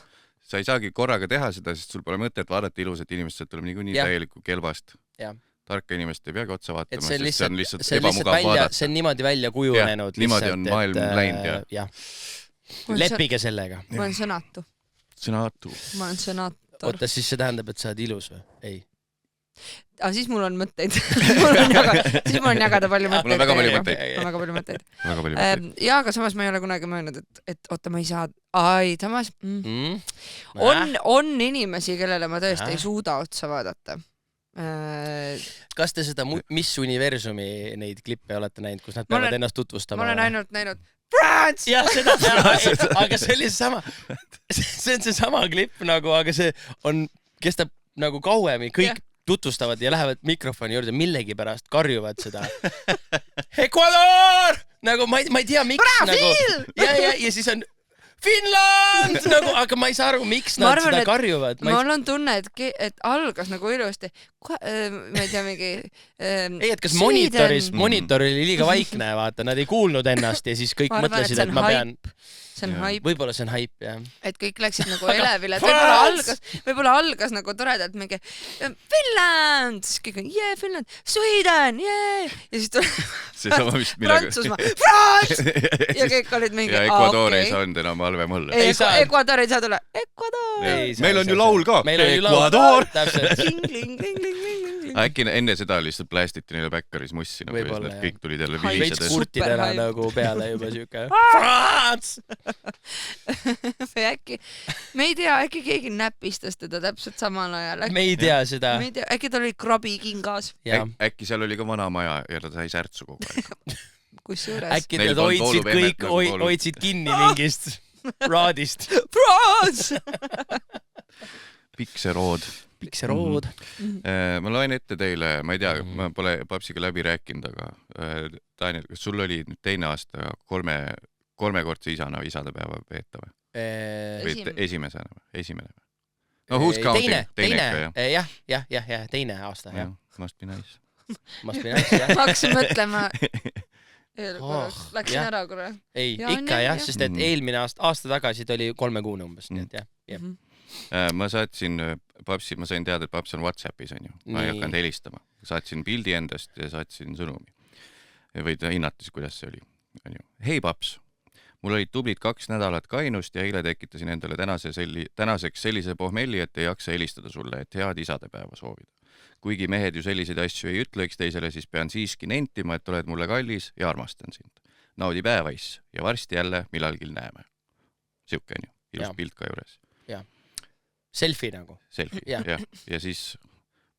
sa ei saagi korraga teha seda, sest sul pole mõtet vaadata ilusat inimest, see tuleb niikuinii täielikku kelbast. Tarka inimest ei peagi otsa vaatama, sest see on lihtsalt ebamugav vaadata. See on niimoodi välja kujunenud. Niimoodi on maailm läinud, jah. Leppige sellega. Ma olen sõnatu. Ma olen sõnator. Oota, siis see tähendab, et sa oled ilus või? Ei. Aga siis mul on mõtteid. Siis mul on jagada palju mõtteid. Mul on väga palju mõtteid. Ja, aga samas ma ei ole kunagi mõelnud, et oota, ma ei saa... Ai, samas... On inimesi, kellele ma tõesti ei suuda otsa vaadata. Kas te seda Miss Universumi neid klippe olete näinud, kus nad peavad ennast tutvustama? Ma olen ainult näinud France! Jah, seda, aga see oli see on see sama klipp nagu, aga see kestab nagu kauemi, kõik tutvustavad ja lähevad mikrofoni juurde, millegi pärast karjuvad seda. Ecuador! Nagu ma ei tea, miks nagu... Ja siis on Finland! Nagu, aga ma ei saa aru, miks nad seda karjuvad. Mul on tunne, et algas nagu ilusti. Ma ei tea, mingi... Ei, et kas monitor oli liiga vaikne, vaata, nad ei kuulnud ennast ja siis kõik mõtlesid, et ma pean... See on haip. Võib-olla see on haip, jah. Et kõik läksid nagu elevile. Võib-olla algas nagu toredalt mingi Finland! Siis kõik on, Finland! Sweden! Ja siis tuleb Prantsusmaa! France! Ja kõik olid mingi, ja Ecuador ei saanud enam halvem olla. Ecuador ei saa tulla. Ecuador! Meil on ju laul ka. Ecuador! Äkki enne seda lihtsalt plästiti neile Backeris mussi, nagu kõik tulid jälle vilisades. Veits kurtidena nagu peale juba siuke France! Või äkki, me ei tea, äkki keegi näpistas teda täpselt samal ajal. Me ei tea seda. Äkki tal oli krabikingas. Äkki seal oli ka vanamaja ja ta sai särtsu kogu aeg. Kusjuures. Äkki nad hoidsid kinni mingist raadist. France! Pikserood. Ma loen ette teile, ma ei tea, ma pole papsiga läbi rääkinud, aga Daniel, kas sul oli nüüd teine aasta kolmekordse isana isadepäeva veeta või? Esimene või? No who's counting? Teine aasta, jah. Must be nice. Ma hakkasin mõtlema, läksin ära korra. Ei, ikka jah, sest et eelmine aasta tagasi ta oli 3 kuune umbes, nii et jah. Ma saatsin papsi, ma sain teada, et paps on WhatsAppis, on ju. Ma ei hakanud helistama. Saatsin pildi endast ja saatsin sõnumi. Või ta hinnatis, kuidas see oli. Hei paps, mul olid tublid 2 nädalat kainust ja eile tekitasin endale tänaseks sellise pohmelli, et ei jaksa helistada sulle, et head isadepäeva soovida. Kuigi mehed ju selliseid asju ei ütle üksteisele, siis pean siiski nentima, et oled mulle kallis ja armastan sind. Naudi päeva iss ja varsti jälle millalgi näeme. Siuke on ju, ilus pilt ka juures. Selfie nagu. Selfie, jah. Ja siis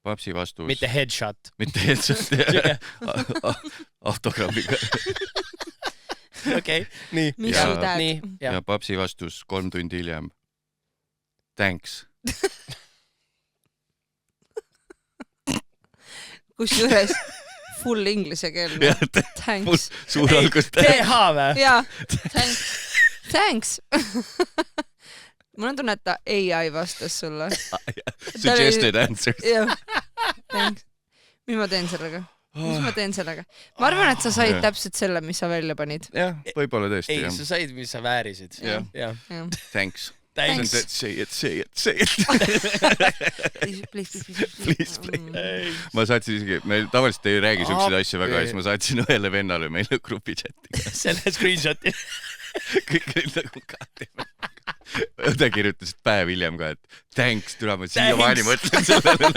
papsi vastus... Mitte headshot. Autogrammiga. Okei, nii. Ja papsi vastus 3 tundi hiljem. Thanks. Kusjuures full inglise keelne. Thanks. Suur algus. TH või? Jaa, thanks. Mul on tunne, et ta AI vastas sulle. Suggested answers. Thanks. Mis ma teen sellega? Ma arvan, et sa said täpselt selle, mis sa välja panid. Jah, võib-olla tõesti. Ei, sa said, mis sa väärisid. Thanks. Thanks. Say it. Please. Ma saatsin isegi, me tavaliselt ei räägi siukseid asju väga ja siis ma saatsin ühele vennale meile grupi chati. Selle screenshoti. Kõik olid nagu kahtime. Õde kirjutasid päev hiljem ka, et thanks, tule ma siiamaani mõtlen sellele.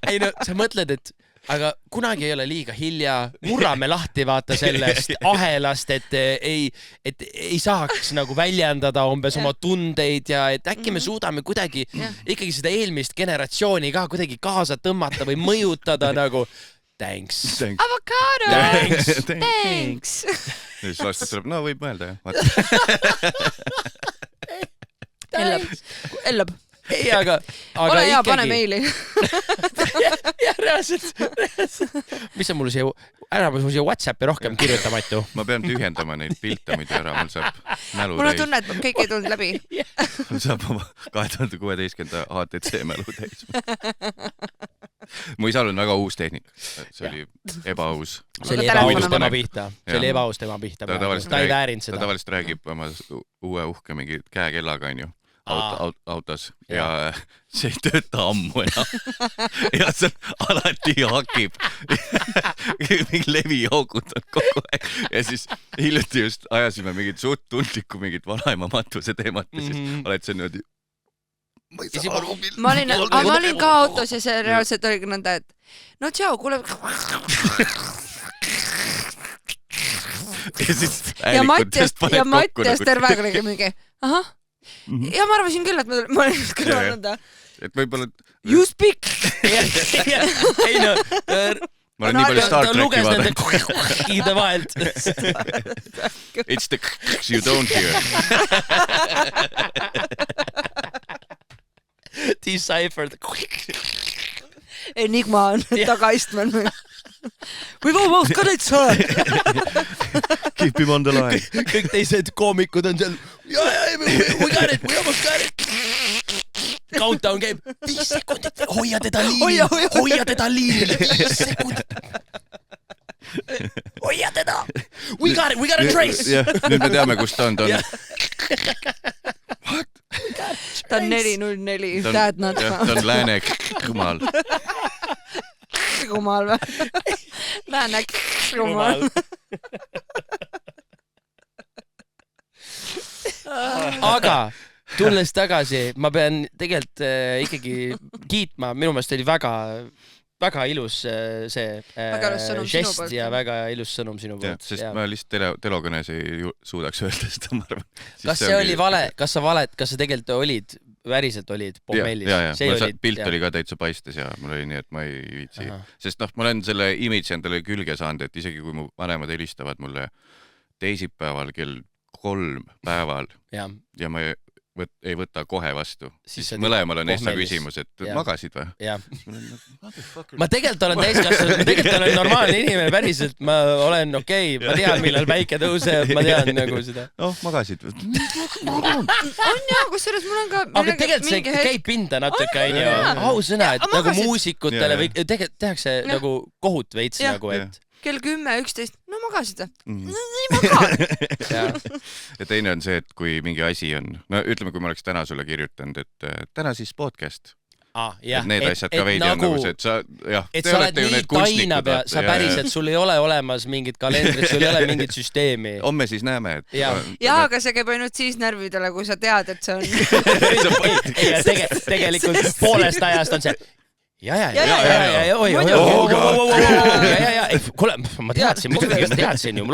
Ei no, sa mõtled, et aga kunagi ei ole liiga hilja, murrame lahti vaata sellest ahelast, et ei saaks nagu väljendada umbes oma tundeid ja et äkki me suudame kuidagi ikkagi seda eelmist generatsiooni ka kuidagi kaasa tõmmata või mõjutada nagu thanks. Avocado! Thanks! Ja siis vastus tuleb, no võib mõelda jah. Ellab. Ei, aga ole hea, ikkagi... pane meili. ja reaalselt. Mis on mul siia, ära mul siia WhatsAppi rohkem kirjuta, Matu. Ma pean tühjendama neid pilte, mida ära mul saab mälu mul on tunne, et kõik ei tulnud läbi. Mul saab oma 2016. HTC mälu täis. Mu isal on väga uus tehnik. See oli ebaaus. See oli ebaaus tema pihta. See oli ebaaus tema pihta. Ta ei väärinud seda. Ta tavaliselt räägib oma uue uhke mingi käekellaga, on ju. Autos ja see ei tööta ammu enam ja see alati hakib mingi leviaugud on kogu aeg ja siis hiljuti just ajasime mingit suht tundlikku mingit vanaema matuse teemat ja siis oled see niimoodi ma ei saa aru ma olin ka autos ja see reaalselt oligi nõnda, et no tšau, kuule ja Mattias terve aeg oligi mingi ahah ja ma arvasin küll, et ma olin just kõrval. Et võib-olla... You speak! Ei no... Ma olen nii palju Star Treki vaadanud. Iide vahelt. It's the you don't hear. Deciphered. Enigma on tagaistmel. We almost got it, sir! Keep him on the line. Kõik teised koomikud on seal. We got it, we almost got it. Countdown käib 5 sekundit. Hoia teda liinil. 5 sekundit. Hoia teda. We got it, we got a trace. Nüüd me teame, kus ta on. What? Ta on 404. Tead nad. Ta on lääne kõmal. Rumal või? Läänek rumal. Aga tulles tagasi, ma pean tegelikult ikkagi kiitma, minu meelest oli väga ilus see žest ja väga ilus sõnum sinu poolt. Sest ma lihtsalt telokõnes ei suudaks öelda seda, ma arvan. Kas see oli vale? Kas sa tegelikult olid? Päriselt olid pommellis. Pilt oli ka täitsa paistes ja mul oli nii, et ma ei viitsi. Sest ma olen selle image endale külge saanud, et isegi kui mu vanemad helistavad mulle teisipäeval kell 3 päeval ja ma ei võta kohe vastu, siis mõlemal on esta küsimus, et magasid või? Ma tegelikult olen täiskasvanud, ma tegelikult olen normaalne inimene, päriselt, ma olen okei, ma tean, millal päike tõuseb, ma tean nagu seda. Noh, magasid või? On jah, kus selles mul on ka... Aga tegelikult see käib pinda natuke, ausõna, et nagu muusikutele või tehakse nagu kohut veits nagu, et kell 10-11, no magasid või? Ei maga! Ja teine on see, et kui mingi asi on, no ütleme, kui ma oleks täna sulle kirjutanud, et täna siis podcast. Et need asjad ka veidi on nagu see, et sa oled nii taina pea, sa päriselt, sul ei ole olemas mingit kalendrit, sul ei ole mingit süsteemi. Homme siis näeme, et... Jaa, aga see käib ainult siis närvidele, kui sa tead, et see on... Tegelikult poolest ajast on see... Ja, kuule, ma teadsin ju,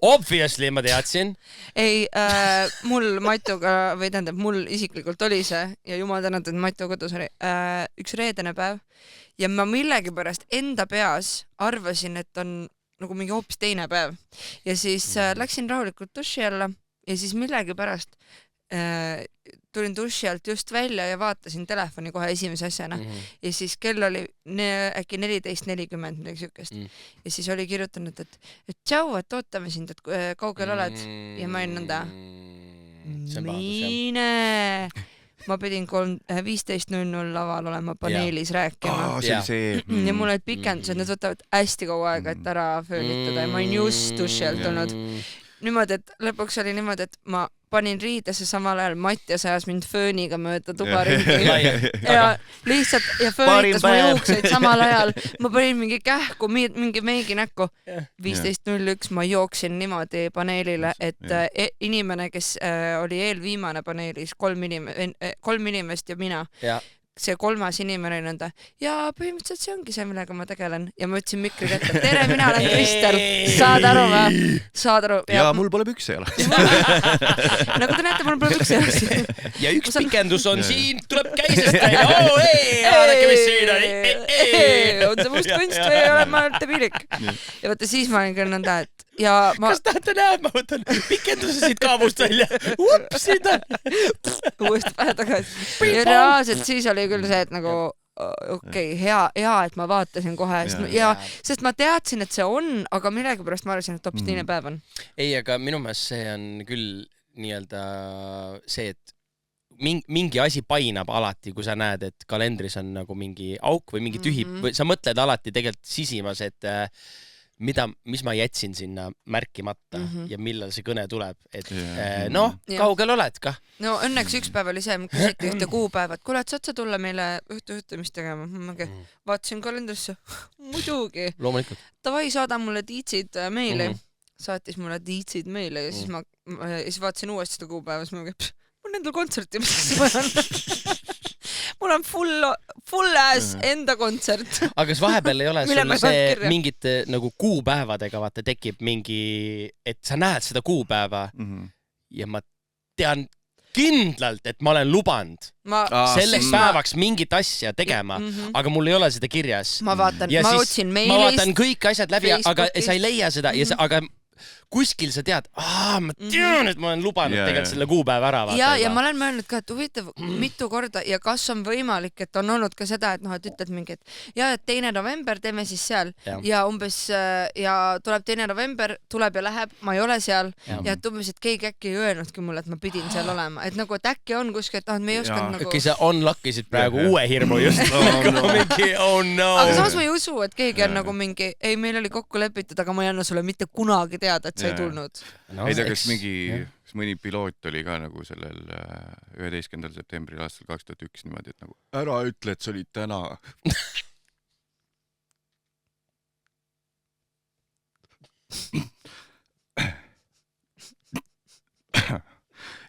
obviously ma teadsin. Ei, mul Matuga, või tähendab, mul isiklikult oli see ja jumal tänatud, Matu kodus oli üks reedene päev ja ma millegipärast enda peas arvasin, et on nagu mingi hoopis teine päev ja siis läksin rahulikult duši alla ja siis millegipärast tulin duši alt just välja ja vaatasin telefoni kohe esimese asjana ja siis kell oli äkki 14:40 midagi siukest ja siis oli kirjutanud, et tšau, et ootame sind, et kaugel oled ja ma olin nõnda mine ma pidin 15:00 laval olema paneelis rääkima ja mul olid pikendused, need võtavad hästi kaua aega, et ära föölitada ja ma olin just duši alt olnud niimoodi, et lõpuks oli niimoodi, et ma panin riidesse samal ajal, Mattias ajas mind fööniga mööda tuba ringi ja lihtsalt ja föönitas mu juukseid samal ajal. Ma panin mingi kähku, mingi meigi näkku. 15.01 ma jooksin niimoodi paneelile, et inimene, kes oli eelviimane paneelis, 3 inimest ja mina. See 3. inimene nõnda. Ja põhimõtteliselt see ongi see, millega ma tegelen. Ja ma ütlesin mikri kätte, tere, mina olen Kristel. Saad aru või? Saad aru? Ja mul pole pükse jalas. Nagu te näete, mul pole pükse jalas. Ja üks pikendus on siin, tuleb käisest välja. Vaadake, mis siin on. On see must kunst või olen ma debiilik? Ja vaata, siis ma olin küll nõnda, et kas tahate näha, ma võtan pikenduse siit kaabust välja. Ups, siit on. Uuesti pähe tagasi. Ja reaalselt siis oli küll see, et nagu okei, hea, et ma vaatasin kohe. Sest ma teadsin, et see on, aga millegipärast ma arvasin, et hoopis teine päev on. Ei, aga minu meelest see on küll nii-öelda see, et mingi asi painab alati, kui sa näed, et kalendris on nagu mingi auk või mingi tühi, või sa mõtled alati tegelikult sisimas, et mis ma jätsin sinna märkimata ja millal see kõne tuleb, et kaugel oled ka? No õnneks üks päev oli see, küsiti ühte kuupäevat, kuule, et saad sa tulla meile ühte mis tegema? Vaatasin kalendrisse, muidugi. Loomulikult. Tavai, saada mulle tiitsid meile. Saatis mulle tiitsid meile ja siis ma vaatasin uuesti seda kuupäeva, siis ma mul endal kontserti, mis ma olen. Mul on full ass enda kontsert. Aga kas vahepeal ei ole sul see mingit nagu kuupäevadega vaata tekib mingi, et sa näed seda kuupäeva ja ma tean kindlalt, et ma olen lubanud selleks päevaks mingit asja tegema, aga mul ei ole seda kirjas. Ma otsin meilist. Ma vaatan kõik asjad läbi, aga sa ei leia seda, aga kuskil sa tead, ma tean, et ma olen lubanud tegelikult selle kuupäeva ära vaata. Ja ma olen mõelnud ka, et huvitav mitu korda ja kas on võimalik, et on olnud ka seda, et et ütled mingi, et 2. november teeme siis seal ja umbes ja tuleb 2. november, tuleb ja läheb, ma ei ole seal ja et umbes, et keegi äkki ei öelnudki mulle, et ma pidin seal olema, et nagu, et äkki on kuskil, et me ei oskanud nagu... Äkki sa unlockisid praegu uue hirmu just mingi, Aga samas ma ei usu, et keegi on nagu mingi, ei, meil oli kokku lepitud, aga ma ei anna sulle mitte kunagi teada, et sa ei tulnud. Ei tea, kas mõni piloot oli ka nagu sellel 11. septembril aastal 2001 niimoodi, et nagu ära ütle, et see oli täna.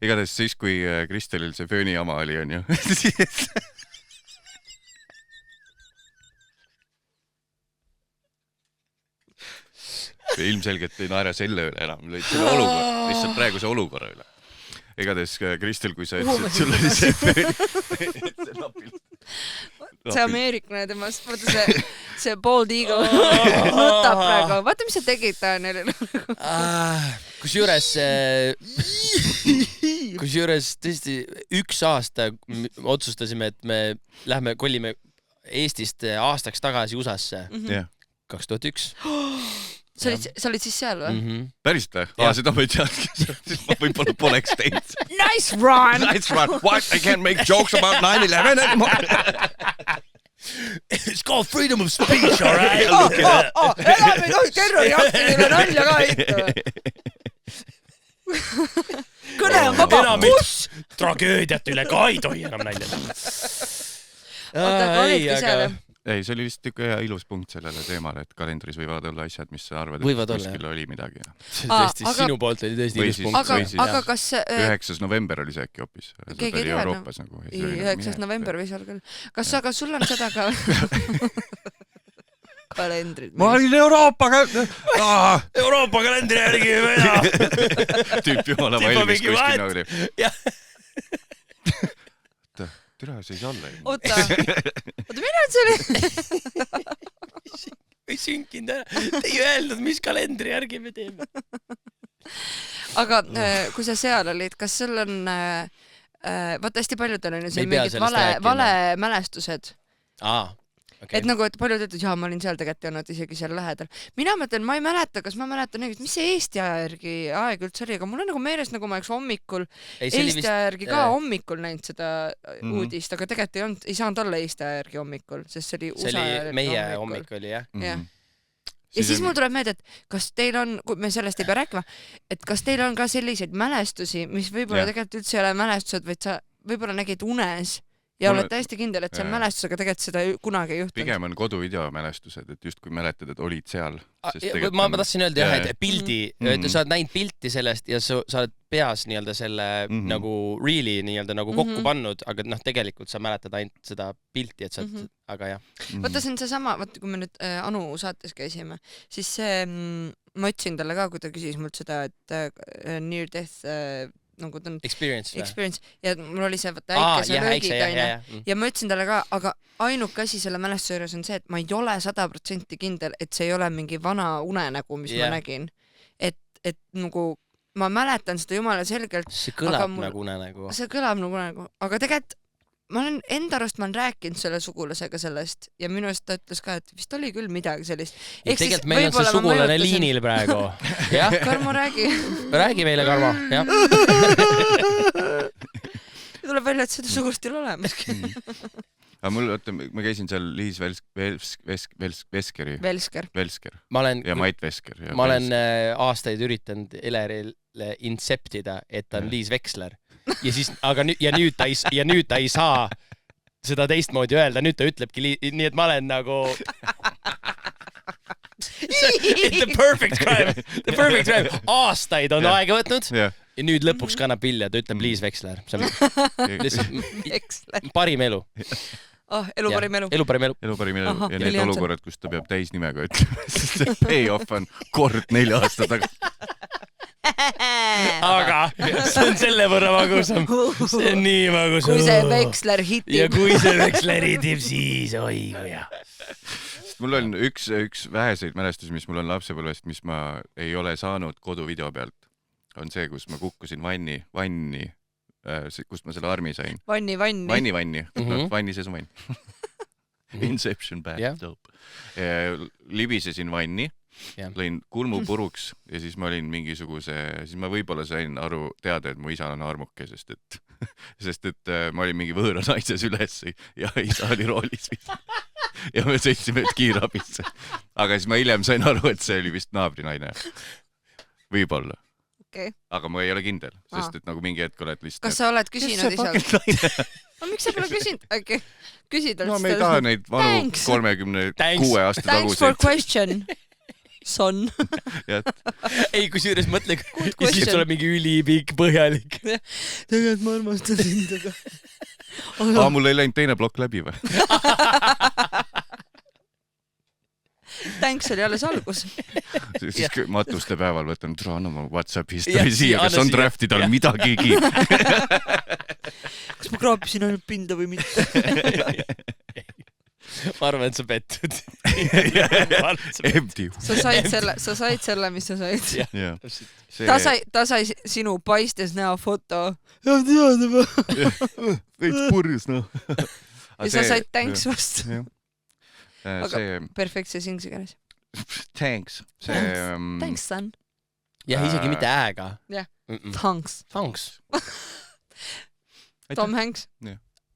Igatahes siis, kui Kristelil see fööni jama oli, on ju. Ilmselgelt ei naera selle üle enam, lõid selle olukorra, lihtsalt praeguse olukorra üle. Igatahes, Kristel, kui sa ütlesid, sul oli see fööni. See ameeriklane temast, vaata see Bald Eagle nutab praegu. Vaata, mis sa tegid, Daniel. Kusjuures tõesti 1 aasta otsustasime, et me kolime Eestist aastaks tagasi USA-sse. 2001. Sa olid siis seal või? Päriselt või? Seda ma ei teadki, siis ma võib-olla poleks teinud. Nice run! Nice run! What? I can't make jokes about 9/11 anymore! It's called freedom of speech, all right? Enam ei tohi terroriaktidele nalja ka heitta. Kõne on vaba. Kus? Tragöödiat üle ka ei tohi enam nalja. Oota, aga olidki seal? Ei, see oli vist üks hea ilus punkt sellele teemale, et kalendris võivad olla asjad, mis sa arvad, et kuskil oli midagi. Sinu poolt oli tõesti ilus punkt. Aga kas... 9. november oli see äkki hoopis. Keegi ei tea. 9. november võis olla küll. Kas aga sul on seda ka... kalendrid? Ma olin Euroopa kalendri järgi tüüp jumala valmis kuskil nagu Türa, see ei saa olla. Oota, millal see oli? Ei sünkinud ära. Te ei öelnud, mis kalendri järgi me teeme. Aga kui sa seal olid, kas sul on... Vaata, hästi paljudel on ju mingid vale mälestused. Okay. Et nagu, et paljud ütlevad, ma olin seal tegelikult ja nad isegi seal lähedal. Mina mõtlen, ma ei mäleta, kas ma mäletan, mis see Eesti järgi aeg üldse oli, aga mul on nagu meeles, nagu ma oleks hommikul, Eesti järgi ka hommikul näinud seda uudist, aga tegelikult ei saanud olla Eesti järgi hommikul, sest see oli USA see oli meie hommik oli, jah? ja siis mul tuleb meelde, et kas teil on, kui me sellest ei pea rääkima, et kas teil on ka selliseid mälestusi, mis võib-olla tegelikult üldse ei ole mälestused, vaid sa võib-olla nägid unes ja oled täiesti kindel, et see on mälestus, aga tegelikult seda kunagi ei juhtunud. Pigem on koduvideo mälestused, et justkui mäletad, et olid seal. Ma tahtsin öelda jah, et pildi, sa oled näinud pilti sellest ja sa oled peas nii-öelda selle nagu reali nii-öelda nagu kokku pannud, aga tegelikult sa mäletad ainult seda pilti, et sa oled, aga jah. Vaata, see on seesama, vaata, kui me nüüd Anu saates käisime, siis see, ma ütlesin talle ka, kui ta küsis mult seda, et near death nagu ta on experience ja mul oli see väikese löögiga ja ma ütlesin talle ka, aga ainuke asi selle mälestuse juures on see, et ma ei ole 100% kindel, et see ei ole mingi vana unenägu, mis ma nägin. Et nagu ma mäletan seda jumala selgelt. See kõlab nagu unenägu. See kõlab nagu unenägu, aga tegelikult ma olen enda arust, ma olen rääkinud selle sugulasega sellest ja minu eest ta ütles ka, et vist oli küll midagi sellist. Tegelikult meil on see sugulane liinil praegu. Karmo, räägi. Räägi meile, Karmo. Tuleb välja, et seda sugust ei ole olemas. Aga mul, ma käisin seal Liis Velsker. Ja Mait Vesker. Ma olen aastaid üritanud Elerile inceptida, et ta on Liis Veksler. Ja siis, aga nüüd ta ei saa seda teistmoodi öelda, nüüd ta ütlebki nii, et ma olen nagu the perfect crime aastaid on aega võtnud ja nüüd lõpuks kannab vilja, ta ütleb Liis Veksler, see on parim elu. Elu parim elu. Elu parim elu ja need olukorrad, kus ta peab täisnimega ütlema, sest see payoff on kord 4 aasta taga. Aga see on selle võrra magusam. See on nii magusam. Kui see Veksler hitib. Ja kui see Veksler hitib, siis oi ja. Mul on üks väheseid mälestusi, mis mul on lapsepõlvest, mis ma ei ole saanud koduvideo pealt, on see, kus ma kukkusin vanni, kust ma selle armi sain. Vanni. Vanni sees on vann. Inception bathtub. Libisesin vanni. Lõin kulmu puruks ja siis ma olin siis ma võib-olla sain teada, et mu isa on armuke, sest et ma olin mingi võõra naise süles ja isa oli roolis ja me sõitsime kiirabisse. Aga siis ma hiljem sain aru, et see oli vist naabrinaine. Võib-olla. Aga ma ei ole kindel, sest et nagu mingi hetk oled lihtsalt... Kas sa oled küsinud isalt? Miks sa pole küsinud? Äkki küsid? No me ei taha neid vanu 36 aasta taguseid. Thanks for question. Son. Ei, kui süüres mõtle, ja siis tuleb mingi ülipikk põhjalik. Tegelikult ma armastan sind, aga... Mul ei läinud teine plokk läbi või? Thanks oli alles algus. Siis matuste päeval võtan, anna ma WhatsApp history siia, kas on drafti tal midagigi? Kas ma kraapisin ainult pinda või mitte? Ma arvan, et sa pettud. Sa said selle, mis sa said. Ta sai sinu paistes näo foto. Veits purjus, noh. Ja sa said thanks vastu. Aga perfektses inglise keeles. Thanks. Thanks, son. Jah, isegi mitte ääga. Jah, thanks. Tom Hanks.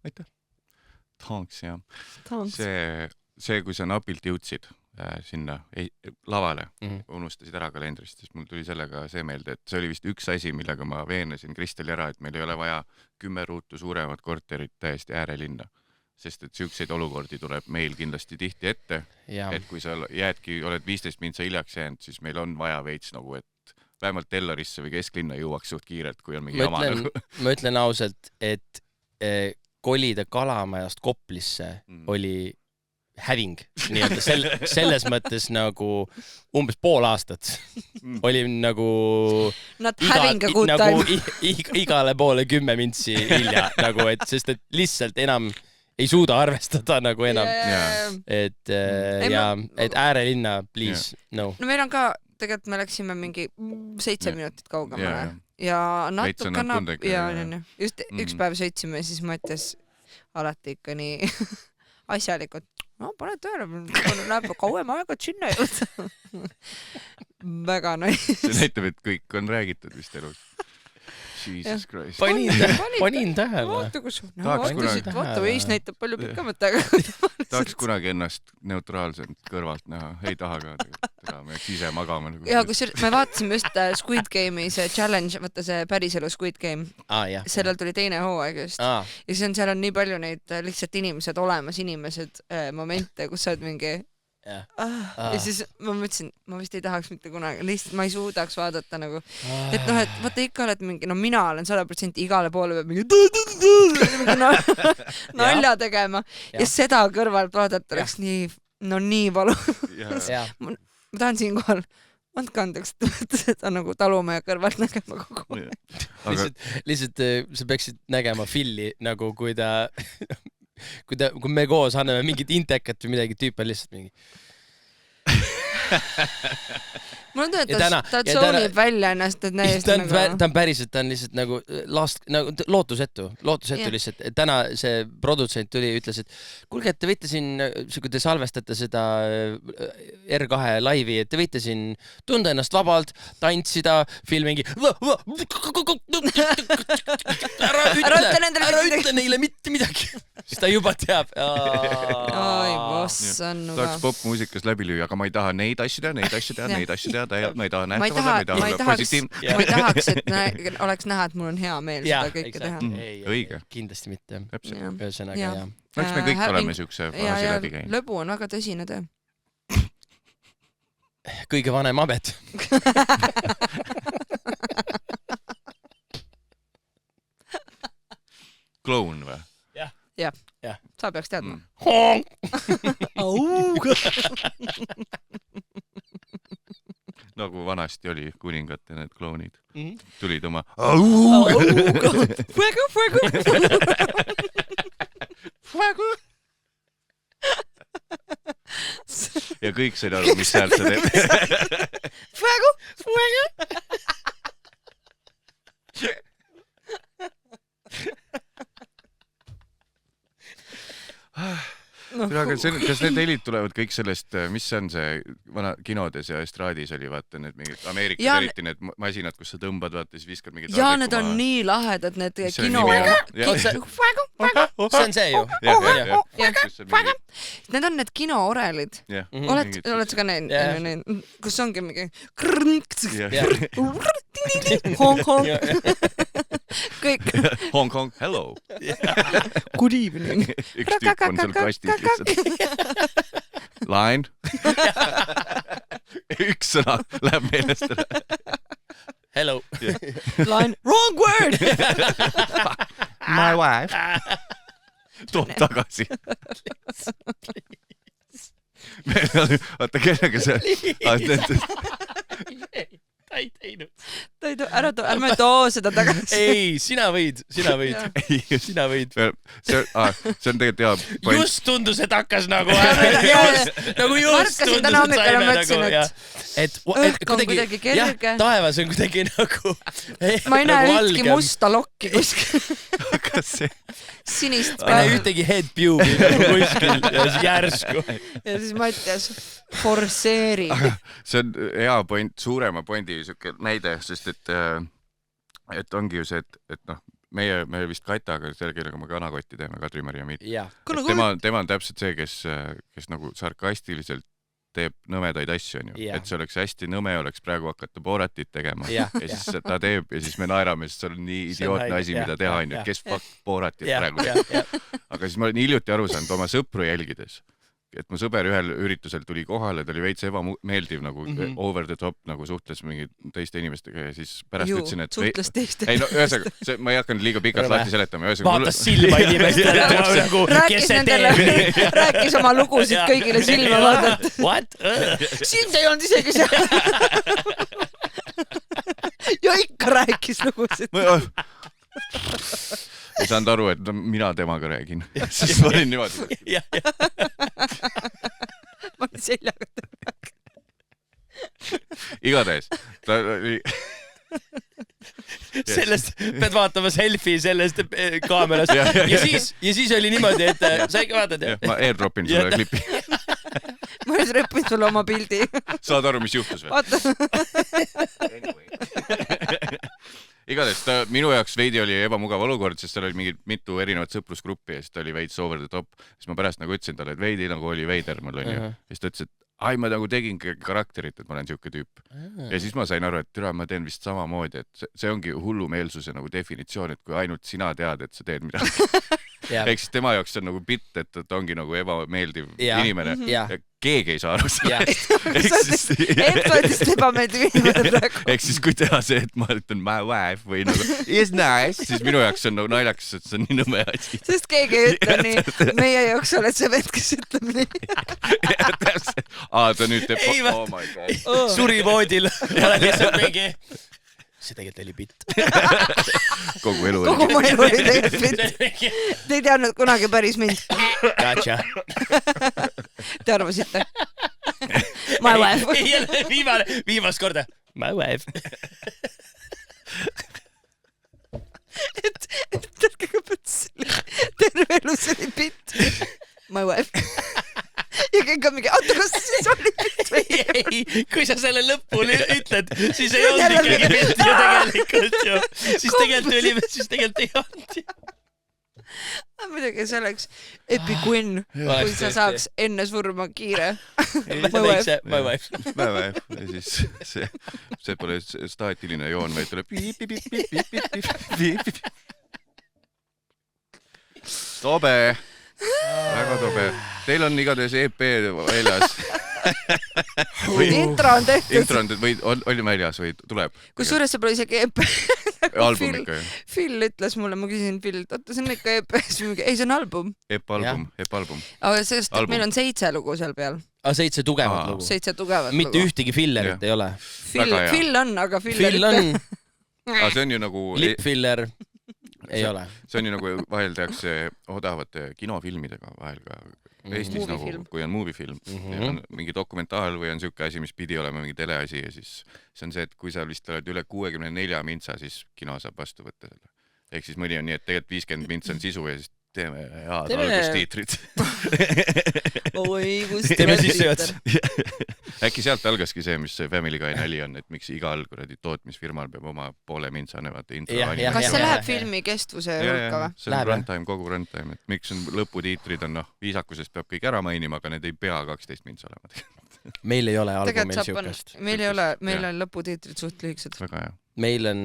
Aitäh. Thanks, jah. See, kui sa napilt jõudsid sinna lavale, unustasid ära kalendrist, siis mul tuli sellega see meelde, et see oli vist üks asi, millega ma veenesin Kristeli ära, et meil ei ole vaja 10 ruutu suuremat korterit täiesti äärelinna. Sest et siukseid olukordi tuleb meil kindlasti tihti ette, et kui sa oled 15 mintsa hiljaks jäänud, siis meil on vaja veits nagu, et vähemalt Tellarisse või kesklinna jõuaks suht kiirelt, kui on mingi jama nagu. Ma ütlen ausalt, et kolida Kalamajast Koplisse oli häving. Selles mõttes nagu umbes pool aastat oli nagu igale poole 10 mintsi hilja, nagu, et, sest et lihtsalt enam ei suuda arvestada nagu enam. Et äärelinna, please, no. No meil on ka, tegelikult me läksime mingi 7 minutit kaugemale. Ja natukana, just üks päev sõitsime, siis mõttes alati ikka nii asjalikult, no pane tööle, läheb kauem aega, et sinna jõud. Väga nice. See näitab, et kõik on räägitud vist elus. Jesus Christ. Panin tähele. Vaata, kus vaata, Veis näitab palju pikemat aega. Tahaks kunagi ennast neutraalselt kõrvalt näha, ei taha ka. me jääks ise magama nagu. ja kusjuures me vaatasime just Squid Game'i see challenge, vaata see päriselu Squid Game. Sellel tuli teine hooaeg just. Ja siis seal on nii palju neid lihtsalt inimesed olemas, momente, kus sa oled mingi ja siis ma mõtlesin, ma vist ei tahaks mitte kunagi, lihtsalt ma ei suudaks vaadata nagu, et noh, et vaata ikka oled mingi, no mina olen 100% igale poole peab mingi nalja tegema ja seda kõrvalt vaadata oleks nii valu. Ma tahan siinkohal, andke andeks, seda nagu talumehe kõrvalt nägema kogu aeg. Lihtsalt sa peaksid nägema Philly nagu kui me koos anname mingit intekat või midagi, tüüp on lihtsalt mingi mul on tõenäoliselt, ta tsoonib välja ennast, et näiesti nagu ta on päriselt, ta on lihtsalt nagu lootusetu lihtsalt. Täna see produtsent tuli ja ütles, et kuulge, et te võite siin, kui te salvestate seda R2 laivi, et te võite siin tunda ennast vabalt, tantsida, filmingi ära ütle neile mitte midagi, siis ta juba teab. Oi, boss on nuga. Tahaks popmuusikas läbi lüüa, aga ma ei taha neid asju teha, ma ei taha nähtavada, ma ei taha positiivne. Ma ei tahaks, et oleks näha, et mul on hea meel seda kõike teha. Õige. Kindlasti mitte. Ühesõnaga, jah. Eks me kõik oleme siukse faasi läbi käinud. Lõbu on väga tõsine töö. Kõige vanem amet. Kloun või? Jah. Sa peaks teadma. Nagu vanasti oli kuningate need klounid. Tulid oma fuego. Ja kõik said aru, mis häält sa teed. Fuego. Kas need helid tulevad kõik sellest, mis see on see vana kinodes ja estraadis oli, vaata need mingid Ameerikas eriti need masinad, kus sa tõmbad, vaata, siis viskad mingid ja need on nii lahedad, need kino see on see ju need on need kinoorelid oled sa ka need kus ongi mingi Hong Kong kõik Hong Kong, hello good evening üks tüüp on seal kastis lihtsalt line üks sõna läheb meelest hello line wrong word my wife toob tagasi vaata kellega see ta ei teinud. Ärme too seda tagasi. Ei, sina võid. See on tegelikult hea point. Just tundus, et hakkas nagu just tundus, et saime nagu, et kuidagi kerge. Taevas on kuidagi nagu ma ei näe ühtki musta lokki kuskil. Kas see? Sinist ma ei näe ühtegi headpube'i nagu kuskil järsku. Ja siis Mattias forseerib. See on hea point, suurema pointi siuke näide, sest et ongi ju see, et noh, meie vist Kataga, kellega me kanakotti teeme, Kadri-Maria Miit. Tema on täpselt see, kes nagu sarkastiliselt teeb nõmedaid asju, on ju. Et see oleks hästi nõme, oleks praegu hakata Boratit tegema. Ja siis ta teeb ja siis me naerame, sest see on nii idiootne asi, mida teha, on ju. Kes fuck Boratit praegu teeb. Aga siis ma olen hiljuti aru saanud oma sõpru jälgides. Et mu sõber ühel üritusel tuli kohale, ta oli veits ebameeldiv nagu over the top nagu suhtles mingi teiste inimestega ja siis pärast ütlesin, et suhtles teiste ei no ühesõnaga, ma ei hakanud liiga pikalt lahti seletama. Vaatas silma inimestele nagu, kes see teeb. Rääkis oma lugusid kõigile silma vaadata. What? Sind ei olnud isegi seal. Ja ikka rääkis lugusid. Ei saanud aru, et mina temaga räägin. Siis ma olin niimoodi. Ma olin seljaga temaga. Igatahes. Ta oli... Sellest pead vaatama selfie sellest kaamerast. Ja siis oli niimoodi, et sa ikka vaatad. Ma airdropin sulle klipi. Ma airdropin sulle oma pildi. Saad aru, mis juhtus või? Igatahes ta minu jaoks veidi oli ebamugav olukord, sest tal oli mingi mitu erinevat sõprusgruppi ja siis ta oli veits over the top. Siis ma pärast nagu ütlesin talle, et veidi nagu oli veider mul on ju. Siis ta ütles, et ma nagu tegin karakterit, et ma olen siuke tüüp. Ja siis ma sain aru, et türa, ma teen vist samamoodi, et see ongi hullumeelsuse nagu definitsioon, et kui ainult sina tead, et sa teed midagi. Ehk siis tema jaoks on nagu bitt, et ta ongi nagu ebameeldiv inimene. Ja keegi ei saa aru sellest. Endpointist ebameeldiv inimene praegu. Ehk siis kui teha see, et ma ütlen my wife või nagu is nice, siis minu jaoks on nagu naljakas, et see on nii nõme asi. Sest keegi ei ütle nii. Meie jaoks oled see vend, kes ütleb nii. Ta nüüd teeb... Oh my god. Suri voodil. Olen lihtsalt mingi... See tegelikult oli bitt. Kogu elu oli. Kogu mu elu oli tegelikult bitt. Te ei teadnud kunagi päris mind. Gotcha. Te arvasite? My wife. Viimast korda. My wife. Et kõigepealt terve elu see oli bitt. My wife. Ja kõik on mingi, kas siis oli bitt või? Ei, kui sa selle lõpul ütled, siis ei olnud ikkagi bitt ju tegelikult ju. Siis tegelikult ei olnud ju. Muidugi see oleks epic win, kui sa saaks enne surma kiire. My wife. My wife. Ja siis see pole staatiline joon, vaid tuleb piip. Tobe. Väga tobe. Teil on igatahes EP väljas. Intro on tehtud. Intro on tehtud või oli väljas või tuleb? Kusjuures see pole isegi EP. Album ikka ju. Phil ütles mulle, ma küsisin Phililt, oota, see on ikka EP. Ei, see on album. EP-album. Aga sellest, et meil on 7 lugu seal peal. 7 tugevat lugu. 7 tugevat lugu. Mitte ühtegi fillerit ei ole. Phil on, aga fillerit. Phil on. See on ju nagu... Lip-filler. Ei ole. See on ju nagu vahel tehakse odavate kinofilmidega vahel ka Eestis nagu, kui on movie-film. On mingi dokumentaal või on siuke asi, mis pidi olema mingi teleasi ja siis see on see, et kui sa vist oled üle 64 mintsa, siis kino saab vastu võtta selle. Ehk siis mõni on nii, et tegelikult 50 mintsa on sisu ja siis teeme head algustiitrid. Teeme sissejuhats. Äkki sealt algaski see, mis Family Guy nali on, et miks igal kuradi tootmisfirmal peab oma poole mintsanevat intro anima. Kas see läheb filmi kestvuse hulka või? See on runtime, kogu runtime, et miks on lõputiitrid on, viisakusest peab kõik ära mainima, aga need ei pea 12 mintsa olema. Meil ei ole albumil siukest. Meil ei ole, meil on lõputiitrid suht lühikesed. Väga hea. Meil on...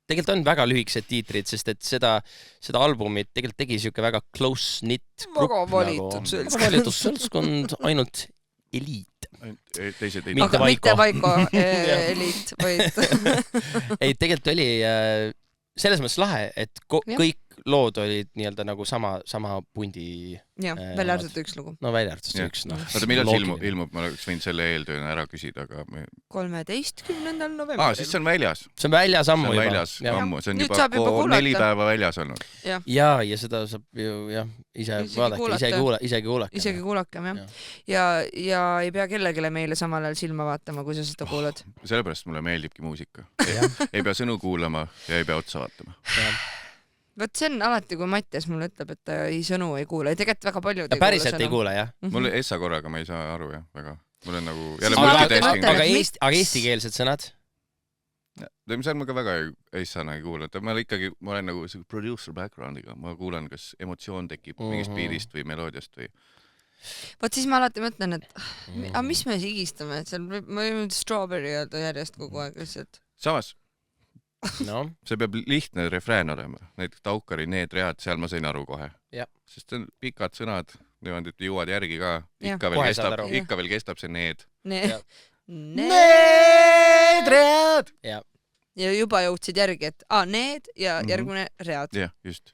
Tegelikult on väga lühikesed tiitrid, sest et seda albumit tegelikult tegi siuke väga close-knit grupp. Väga valitud seltskond, ainult eliit. Aga mitte Vaiko eliit, vaid... Ei, tegelikult oli selles mõttes lahe, et kõik lood olid nii-öelda nagu sama pundi... Jah, välja arvatud üks lugu. No välja arvatud üks. Oota, millal see ilmub? Ma oleks võinud selle eeltööna ära küsida, aga... 13. novembril. Siis see on väljas. See on väljas ammu juba. See on juba 4 päeva väljas olnud. Ja seda saab ju ise vaadake, isegi kuulake. Isegi kuulakem, jah. Ja ei pea kellegile meile samal ajal silma vaatama, kui sa seda kuulad. Sellepärast mulle meeldibki muusika. Ei pea sõnu kuulama ja ei pea otsa vaatama. Võt see on alati, kui Mattias mulle ütleb, et ta sõnu ei kuule. Ja tegelikult väga paljud ei kuule sõnu. Päriselt ei kuule, jah? Mulle Essa korraga ma ei saa aru, jah, väga. Mul on nagu... Aga eestikeelsed sõnad? Seal ma ka väga Essana ei kuule. Ma olen nagu producer backgroundiga. Ma kuulan, kas emotsioon tekib mingist beatist või meloodiast või... Võt siis ma alati mõtlen, et mis me higistame? Ma võin strawberry öelda järjest kogu aeg lihtsalt. Samas... See peab lihtne refrään olema. Näiteks Taukari need read, seal ma sain aru kohe. Sest see on pikad sõnad, niimoodi, et jõuad järgi ka. Ikka veel kestab see need. Need read! Ja juba jõudsid järgi, et need ja järgmine read. Jah, just.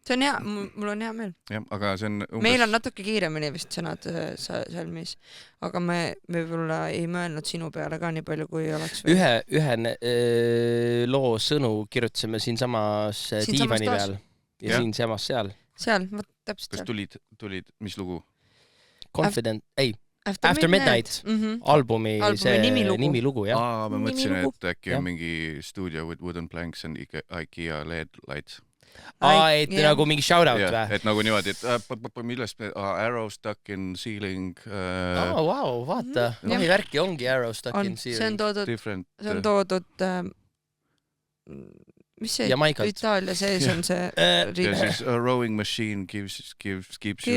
See on hea, mul on hea meel. Aga see on meil on natuke kiiremini vist sõnad salmis, aga me võib-olla ei mõelnud sinu peale ka nii palju, kui oleks ühe loo sõnu kirjutasime siinsamas diivani peal ja siinsamas seal. Seal, täpselt seal. Kas tulid, mis lugu? Confident, ei. After Midnight. Albumi nimilugu, jah. Ma mõtlesin, et äkki on mingi Studio with Wooden Planks and IKEA LED lights. Et nagu mingi shoutout või? Et nagu niimoodi, et millest me... Arrow stuck in ceiling... Wow, vaata. Omi värki ongi Arrow stuck in ceiling. See on toodud mis see Jamaikalt. Itaalia sees on see ja riik? siis a rowing machine keeps you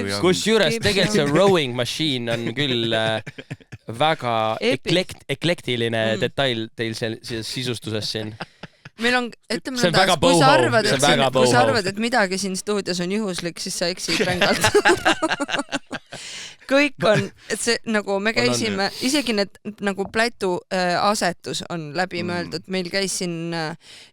young. Kusjuures tegelikult see rowing machine on küll väga eklektiline detail teil selles sisustuses siin. Meil on, ütleme See on väga kui sa arvad, boho. kui sa arvad, et midagi siin stuudios on juhuslik, siis sa eksid rängalt. Kõik on, et see nagu me käisime, isegi need nagu plätu asetus on läbi mõeldud. Meil käis siin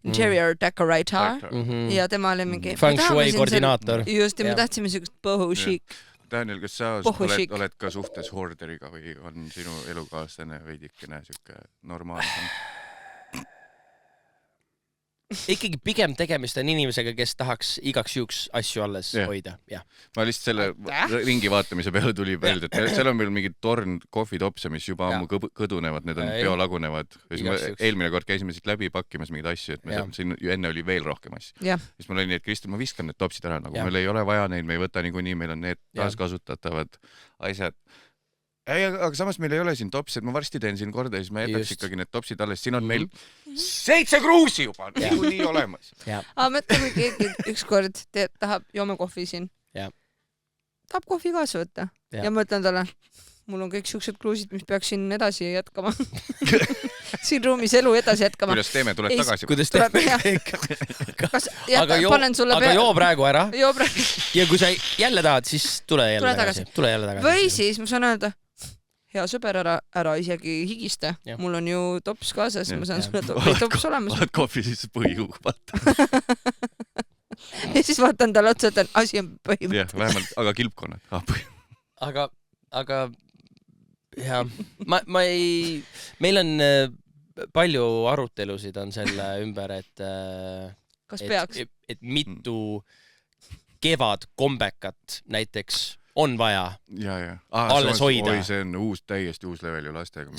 interior decorator ja tema oli mingi... Feng Shui koordinaator. Just, ja me tahtsime sellist boho chic. Daniel, kas sa oled ka suhtes horderiga või on sinu elukaaslane veidikene siuke normaalsem? Ikkagi pigem tegemist on inimesega, kes tahaks igaks juhuks asju alles hoida. Ja. Ma lihtsalt selle ringi vaatamise peale tuli välja, et seal on meil mingi torn kohvitopse, mis juba ammu kõdunevad, need on biolagunevad. Eelmine kord käisime siit läbi pakkimas mingeid asju, et me siin enne oli veel rohkem asju. Siis mul oli nii, et Kristel, ma viskan need topsid ära, nagu meil ei ole vaja neid, me ei võta niikuinii, meil on need taaskasutatavad asjad. Aga samas meil ei ole siin topsid, ma varsti teen siin korda ja siis ma jätaks ikkagi need topsid alles. Siin on meil 7 kruusi juba, nii olemas. Mõtleme keegi ükskord tahab joome kohvi siin. Tahab kohvi kaasa võtta. Ja ma ütlen talle, mul on kõik siuksed kruusid, mis peaks siin edasi jätkama. Siin ruumis elu edasi jätkama. Kuidas teeme, tuled tagasi? Kuidas teeme? Aga joo praegu ära. Ja kui sa jälle tahad, siis tule jälle tagasi. Või siis ma saan öelda, hea sõber, ära isegi higiste. Mul on ju tops kaasas, ma saan sulle tops olemas. Vaat kohvi siis põhikuga vaata. Ja siis vaatan talle otsa, et asi on põhimõte. Jah, vähemalt, aga kilpkonnad. Aga ja, meil on palju arutelusid on selle ümber, et mitu kevad kombekat näiteks on vaja alles hoida. Oi, see on täiesti uus level ju lastega.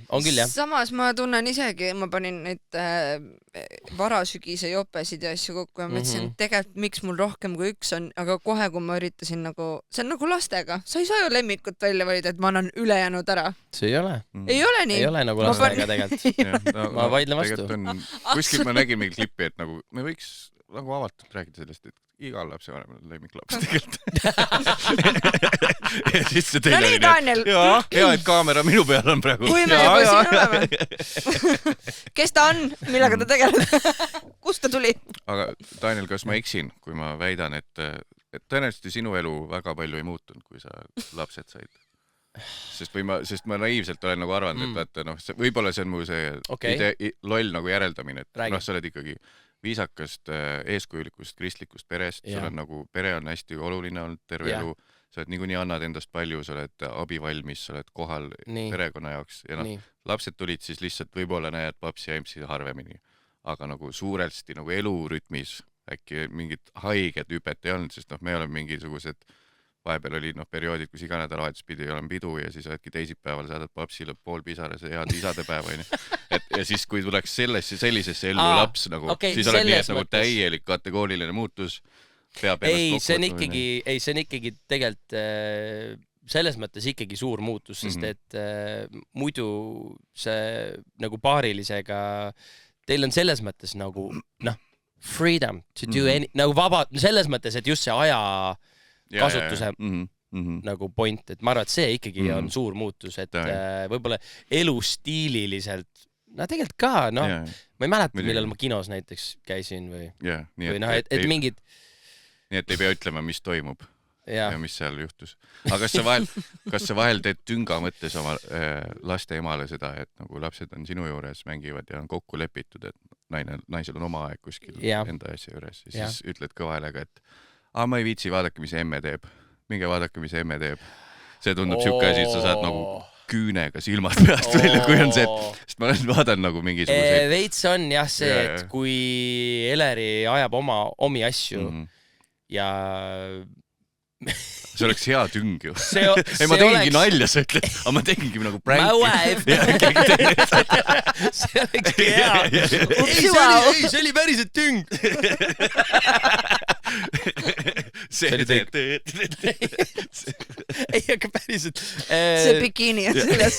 On küll, jah. Samas ma tunnen isegi, ma panin neid varasügise jopesid ja asju kokku ja mõtlesin, tegelikult miks mul rohkem kui üks on, aga kohe, kui ma üritasin nagu, see on nagu lastega, sa ei saa ju lemmikut välja valida, et ma annan ülejäänud ära. See ei ole. Ei ole nii. Ei ole nagu lastega tegelikult. Ma vaidlen vastu. Kuskil ma nägin mingi klipi, et nagu me võiks nagu avatult rääkida sellest, et igal lapse vanemal on lemmiklaps tegelikult. Ja siis see teile oli Daniel. Hea, et kaamera minu peal on praegu. Kui me juba siin oleme. Kes ta on? Millega ta tegeleb? Kust ta tuli? Aga Daniel, kas ma eksin, kui ma väidan, et tõenäoliselt sinu elu väga palju ei muutunud, kui sa lapsed said? Sest ma naiivselt olen nagu arvanud, et võib-olla see on mu see loll nagu järeldamine, et sa oled ikkagi viisakast, eeskujulikust, kristlikust perest, sul on nagu, pere on hästi oluline olnud terve elu, sa oled niikuinii annad endast palju, sa oled abivalmis, sa oled kohal perekonna jaoks ja lapsed tulid siis lihtsalt võib-olla näed papsi ja emsi harvemini, aga nagu suuresti nagu elurütmis äkki mingit haiget hüpet ei olnud, sest me oleme mingisugused vahepeal oli perioodid, kus iga nädalavahetus pidi olema pidu ja siis äkki teisipäeval saadad papsile pool pisara, see head isadepäeva. Ja siis, kui tuleks sellisesse ellu laps, nagu, siis oleks nii, et nagu täielik kategooriline muutus peab ennast kokku. See on ikkagi tegelikult selles mõttes ikkagi suur muutus, sest et muidu see nagu paarilisega, teil on selles mõttes nagu freedom to do nagu vaba, selles mõttes, et just see aja kasutuse nagu point, et ma arvan, et see ikkagi on suur muutus, et võib-olla elustiililiselt, tegelikult ka, ma ei mäleta, millal ma kinos näiteks käisin või et mingid... Nii et ei pea ütlema, mis toimub ja mis seal juhtus. Aga kas sa vahel teed tünga mõttes oma laste emale seda, et nagu lapsed on sinu juures, mängivad ja on kokku lepitud, et naisel on oma aeg kuskil enda asja juures ja siis ütled kõva häälega, et ma ei viitsi, vaadake, mis emme teeb. Minge vaadake, mis emme teeb. See tundub siuke asi, et sa saad nagu küünega silmad peast välja, kui on see, sest ma vaatan nagu mingisuguseid... Veits on jah see, et kui Eleri ajab omi asju ja... See oleks hea tüng ju. Ma tegingi nalja, sa ütled, aga ma tegingi nagu pranki. My wife. See olekski hea. Ei, see oli päriselt tüng. See oli tüng. Ei, aga päriselt. See bikiini on selles.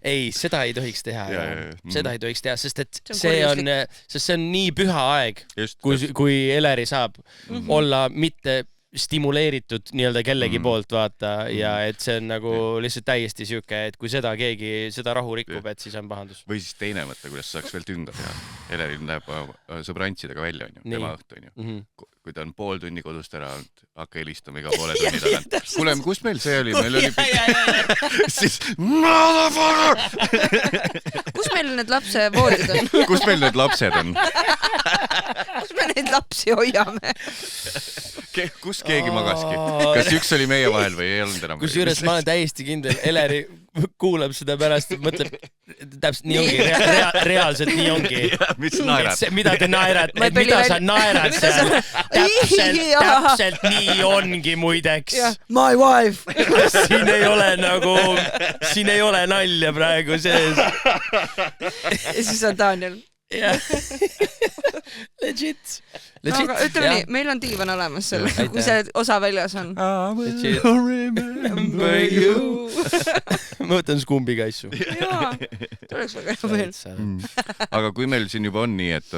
ei, seda ei tohiks teha. Seda ei tohiks teha, sest et see on nii püha aeg, kui Eleri saab olla mitte stimuleeritud nii-öelda kellegi poolt vaata ja et see on nagu lihtsalt täiesti siuke, et kui keegi seda rahu rikub, et siis on pahandus. Või siis teine mõte, kuidas saaks veel tünga teha. Elerin läheb sõbrantsidega välja, tema õhtu, kui ta on pool tunni kodust ära olnud, hakka helistama iga poole tunni tagant. Kuule, kus meil see oli? Meil oli siis kus meil need lapsevoodid on? Kus meil need lapsed on? Kus me neid lapsi hoiame? Kus keegi magaski? Kas üks oli meie vahel või ei olnud enam? Kusjuures ma olen täiesti kindel, Eleri kuulab seda pärast, mõtleb, täpselt nii ongi, reaalselt nii ongi. Mis naerad? Mida te naerad? Mida sa naerad seal? Täpselt nii ongi muideks. My wife! Siin ei ole nalja praegu sees. Ja siis on Daniel. Legit. Aga ütleme nii, meil on diivan olemas selle, kui see osa väljas on. I will remember you. Ma võtan skumbiga asju. Jaa, tuleks väga hea veel. Aga kui meil siin juba on nii, et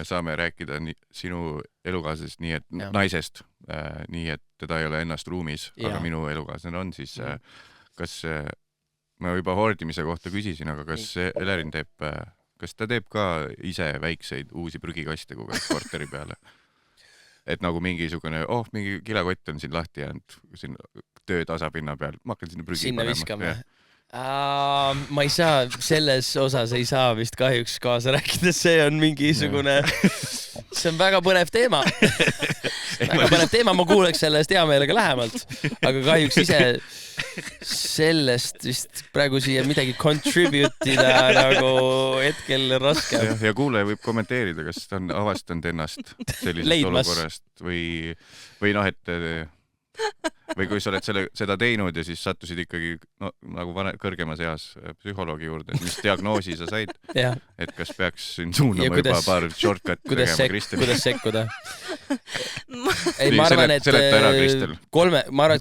saame rääkida sinu elukaaslasest nii, et naisest, nii, et teda ei ole ennast ruumis, aga minu elukaaslane on, siis kas ma juba hoordimise kohta küsisin, aga kas Elerin kas ta teeb ka ise väikseid uusi prügikaste kogu aeg korteri peale? Et nagu mingisugune, mingi kilekott on siin lahti jäänud siin töö tasapinna peal, ma hakkan sinna prügi panema. Sinna viskama. Ma ei saa, selles osas ei saa vist kahjuks kaasa rääkida, see on mingisugune, see on väga põnev teema. Väga põnev teema, ma kuuleks sellest hea meelega lähemalt, aga kahjuks ise sellest vist praegu siia midagi contribute'ida nagu hetkel raske. Ja kuulaja võib kommenteerida, kas ta on avastanud ennast sellisest olukorrast või noh, või kui sa oled seda teinud ja siis sattusid ikkagi nagu kõrgemas eas psühholoogi juurde, et mis diagnoosi sa said, et kas peaks suunama juba paar shortcut tegema Kristel. Kuidas sekkuda? Ma arvan, et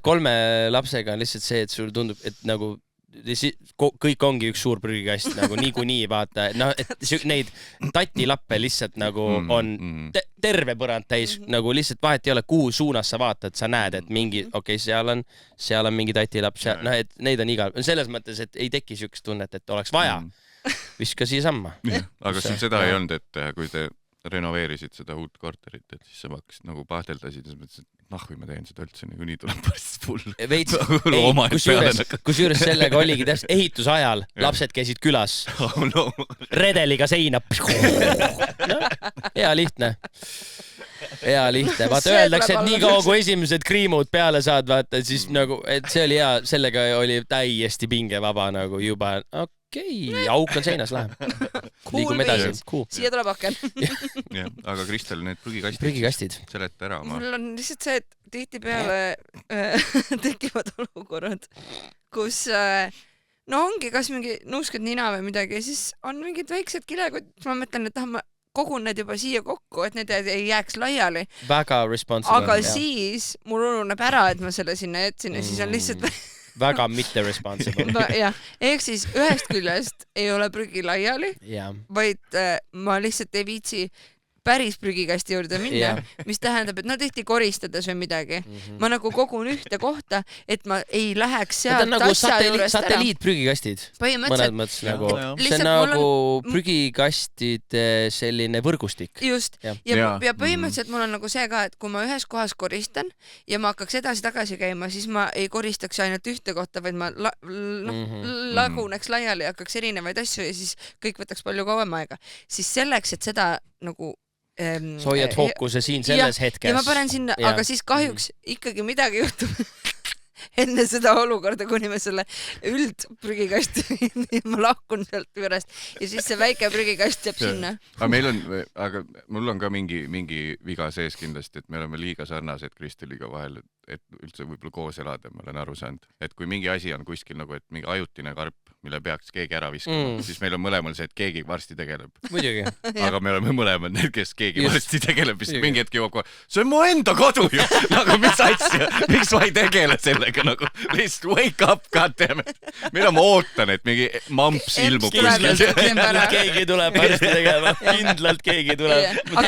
3 lapsega on lihtsalt see, et sul tundub, et nagu kõik ongi üks suur prügikast nagu niikuinii vaata, et neid tatilappe lihtsalt nagu on terve põrand täis, nagu lihtsalt vahet ei ole, kuhu suunas sa vaatad, sa näed, et mingi, seal on mingi tatilapp, et neid on igal, selles mõttes, et ei teki siukest tunnet, et oleks vaja, viska siia samma. Aga sul seda ei olnud, et kui te renoveerisid seda uut korterit, et siis sa hakkasid nagu pahteldasid ja sa mõtlesid, et kui ma teen seda üldse, nii tuleb päris pull. Kusjuures sellega oligi täpselt ehitusajal, lapsed käisid külas, redeliga seina. Hea lihtne. Vaata, öeldakse, et nii kaua kui esimesed kriimud peale saad, vaata, siis nagu, et see oli hea, sellega oli täiesti pingevaba nagu juba, auk on seinas, läheb. Liigume edasi. Siia tuleb aken. Aga Kristel, need prügikastid. Seleta ära. Mul on lihtsalt see, et tihtipeale tekivad olukorrad, kus ongi kas mingi nuuskad nina või midagi ja siis on mingid väiksed kilekott, ma mõtlen, et ma kogun need juba siia kokku, et need ei jääks laiali. Väga responsible. Aga siis mul ununeb ära, et ma selle sinna jätsin ja siis on lihtsalt väga mitte responsible. Ehk siis ühest küljest ei ole prügi laiali, vaid ma lihtsalt ei viitsi päris prügikasti juurde minna, mis tähendab, et tihti koristades või midagi. Ma nagu kogun ühte kohta, et ma ei läheks sealt asja juurest ära. Satelliitprügikastid. Mõned mõttes nagu. See on nagu prügikastide selline võrgustik. Just. Ja põhimõtteliselt mul on nagu see ka, et kui ma ühes kohas koristan ja ma hakkaks edasi-tagasi käima, siis ma ei koristaks ainult ühte kohta, vaid ma laguneks laiali ja hakkaks erinevaid asju ja siis kõik võtaks palju kauem aega. Siis selleks, et seda nagu sa hoiad fookuse siin selles hetkes. Ja ma panen sinna, aga siis kahjuks ikkagi midagi juhtub enne seda olukorda, kuni me selle üldprügikasti ma lahkun sealt juurest ja siis see väike prügikast jääb sinna. Aga mul on ka mingi viga sees kindlasti, et me oleme liiga sarnased Kristeliga vahel, et üldse võib-olla koos elada, ma olen aru saanud. Et kui mingi asi on kuskil nagu, et mingi ajutine karp mille peaks keegi ära viskama, siis meil on mõlemal see, et keegi varsti tegeleb. Muidugi. Aga me oleme mõlemad need, kes keegi varsti tegeleb, siis mingi hetk jõuab kohe, see on mu enda kodu ju, nagu mis asja, miks ma ei tegele sellega, nagu lihtsalt wake up, goddammit. Mida ma ootan, et mingi mamps ilmub. Keegi tuleb varsti tegema, kindlalt keegi tuleb. Ma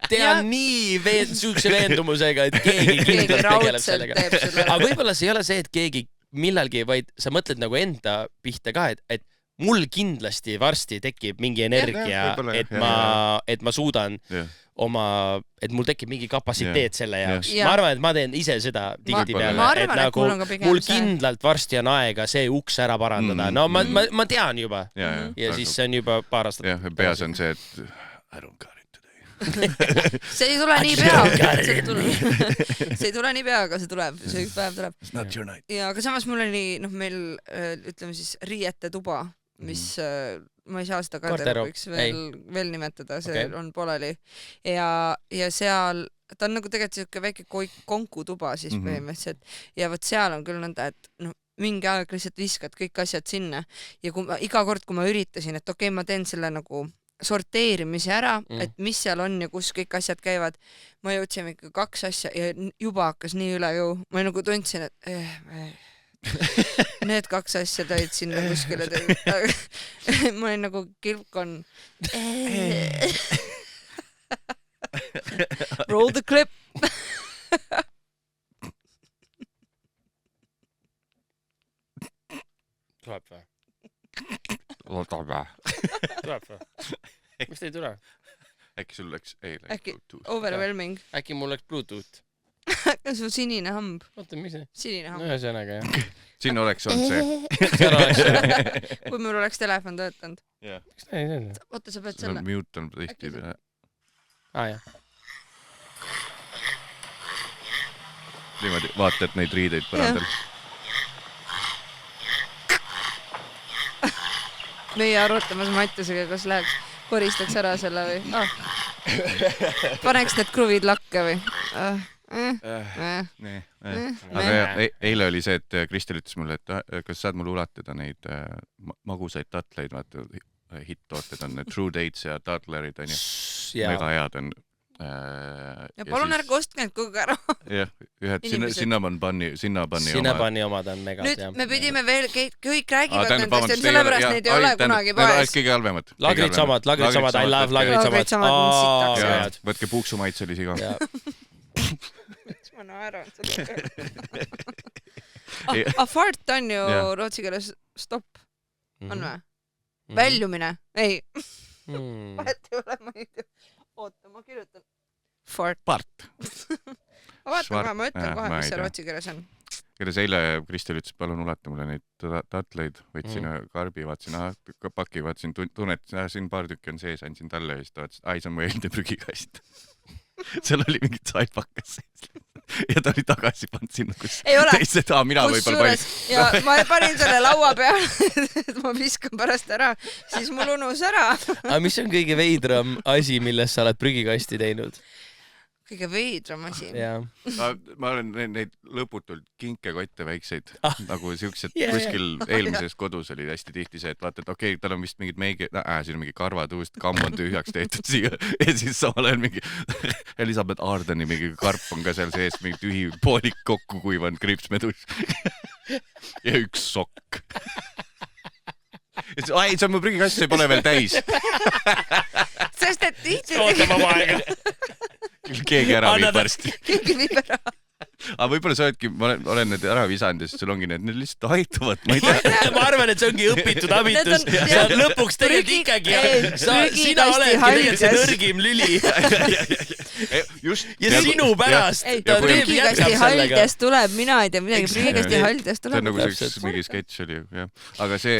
tean nii sihukese veendumusega, et keegi kindlalt tegeleb sellega. Aga võib-olla see ei ole see, et keegi millalgi, vaid sa mõtled nagu enda pihta ka, et mul kindlasti varsti tekib mingi energia, et ma suudan et mul tekib mingi kapatsiteet selle jaoks. Ma arvan, et ma teen ise seda tihtipeale, et nagu mul kindlalt varsti on aega see uks ära parandada. No ma tean juba ja siis see on juba paar aastat. Jah, peas on see, et I don't got it. See ei tule nii pea, see ei tule nii pea, aga see tuleb, see üks päev tuleb. It's not your night. Ja, aga samas mul oli, meil ütleme siis riiete tuba, mis ma ei saa seda garderoobiks veel nimetada, see on pooleli. Ja seal, ta on nagu tegelikult siuke väike konkutuba siis põhimõtteliselt. Ja võt seal on küll nõnda, et mingi aeg lihtsalt viskad kõik asjad sinna. Ja iga kord, kui ma üritasin, et okei, ma teen selle nagu sorteerimise ära, et mis seal on ja kus kõik asjad käivad. Ma jõudsin ikka 2 asja ja juba hakkas nii üle jõu. Ma nagu tundsin, et need 2 asja tõid sinna kuskile. Ma olin nagu kilpkon. Roll the clip. Tuleb või? Tuleb või? Mis ta ei tule? Äkki sul läks overwhelming. Äkki mul läks Bluetooth. Su sinine hamb. Oota, mis see? Sinine hamb. Ühesõnaga, jah. Siin oleks olnud see. Kui mul oleks telefon töötanud. Yeah. Oota, sa pead selle. Mute on tihti. Jah. Niimoodi, vaatad neid riideid põrandal. Meie arutamas Mattiusega, kas läheks, koristaks ära selle või? Paneks need kruvid lakke või? Aga eile oli see, et Kristel ütles mulle, et kas saad mulle ulatada neid magusaid tatleid, vaata hitt-tooted on need True Dates ja Tatlerid on ju. Mega head on. Ja palun ärge ostke need kogu ära. Jah, ühed Sinnabanni omad on megad. Nüüd me pidime veel, kõik räägivad nendest, sellepärast neid ei ole kunagi poes. Kõige halvemad. Lagrid samad, I love lagrid samad. Võtke puuksumaitselisi ka. Miks ma naeran seda? Fart on ju rootsi keeles stopp. On või? Väljumine? Ei. Vahet ei ole, ma ei tea. Oota, ma kirjutan. Fart. Part. Ma vaatan, ma ütlen kohe, mis see rootsi keeles on. Kelles eile Kristel ütles, palun ulata mulle neid tatleid. Võtsin karbi, vaatasin, paki, vaatasin, tunnet, siin paar tükki on sees, andsin talle ja siis ta vaatasin, see on mu elde prügikast. Seal oli mingid saidpakas sees. Ja ta oli tagasi pannud sinna, kus teised, mina võibolla panin. Ja ma panin selle laua peale, et ma viskan pärast ära, siis mul unus ära. Aga mis on kõige veidram asi, millest sa oled prügikasti teinud? Kõige veidram asi? Ma olen neid lõputult kinkekotte väikseid, nagu siuksed kuskil eelmises kodus oli hästi tihti see, et vaata, et okei, tal on vist mingid siin on mingi karvatuust, kamm on tühjaks tehtud siia ja siis samal ajal mingi Elisabeth Ardeni mingi karp on ka seal sees, mingi tühi poolik kokku kuivanud kriipsmedus ja üks sokk. Ai, see on mu prügikast, see pole veel täis. Sest et tihti... Ootama aega. Keegi ära viib varsti. Keegi viib ära. Aga võib-olla sa oledki, ma olen need ära visanud ja siis sul ongi need lihtsalt aituvad, ma ei tea. Ma arvan, et see ongi õpitud abitus. Sa lõpuks tegelikult ikkagi, sina oledki tegelikult see nõrgim lüli. Ja sinu pärast. Prügikasti haldest tuleb, mina ei tea midagi, prügikasti haldest tuleb. See on nagu see mingi sketš oli, jah.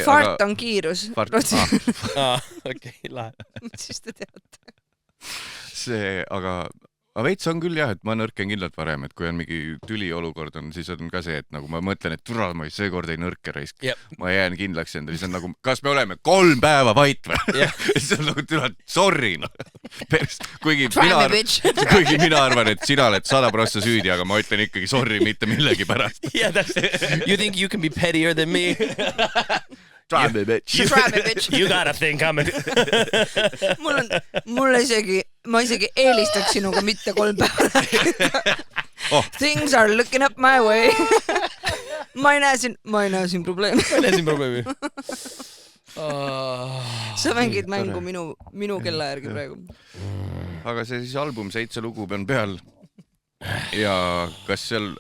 Fart on kiirus. Okei, lahe. Mis siis te teate? See, aga veits on küll jah, et ma nõrken kindlalt varem, et kui on mingi tüli olukord on, siis on ka see, et nagu ma mõtlen, et tule, ma seekord ei nõrke raisk. Ma jään kindlaks endale, siis on nagu, kas me oleme 3 päeva vait või? Siis on nagu, tule, sorry, noh. Kuigi mina arvan, et sina oled 100% süüdi, aga ma ütlen ikkagi sorry mitte millegi pärast. You think you can be pettier than me? Try me, bitch. Try me, bitch. You got a thing coming. ma isegi eelistaks sinuga mitte 3 päeva rääkida. Things are looking up my way. ma ei näe siin probleemi. Sa mängid mängu minu kella järgi praegu. Aga see siis album 7 lugu on peal. Ja kas seal,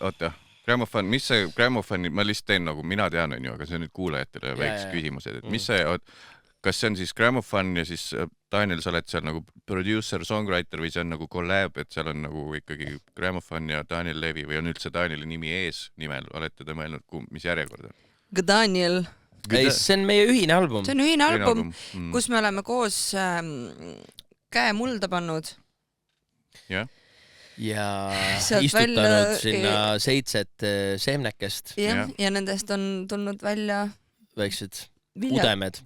Gramophone, mis see Gramophone, ma lihtsalt teen nagu mina tean, aga see on nüüd kuulajatele väiksed küsimused, et mis see, kas see on siis Gramophone ja siis Daniel, sa oled seal nagu producer, songwriter või see on nagu collab, et seal on nagu ikkagi Gramophone ja Daniel Levi või on üldse Danieli nimi ees nimel, olete te mõelnud, mis järjekord on? Daniel. Ei, see on meie ühine album. See on ühine album, kus me oleme koos käe mulda pannud. Jah. Ja istutanud sinna 7 seemnekest. Ja nendest on tulnud välja väiksed udemed,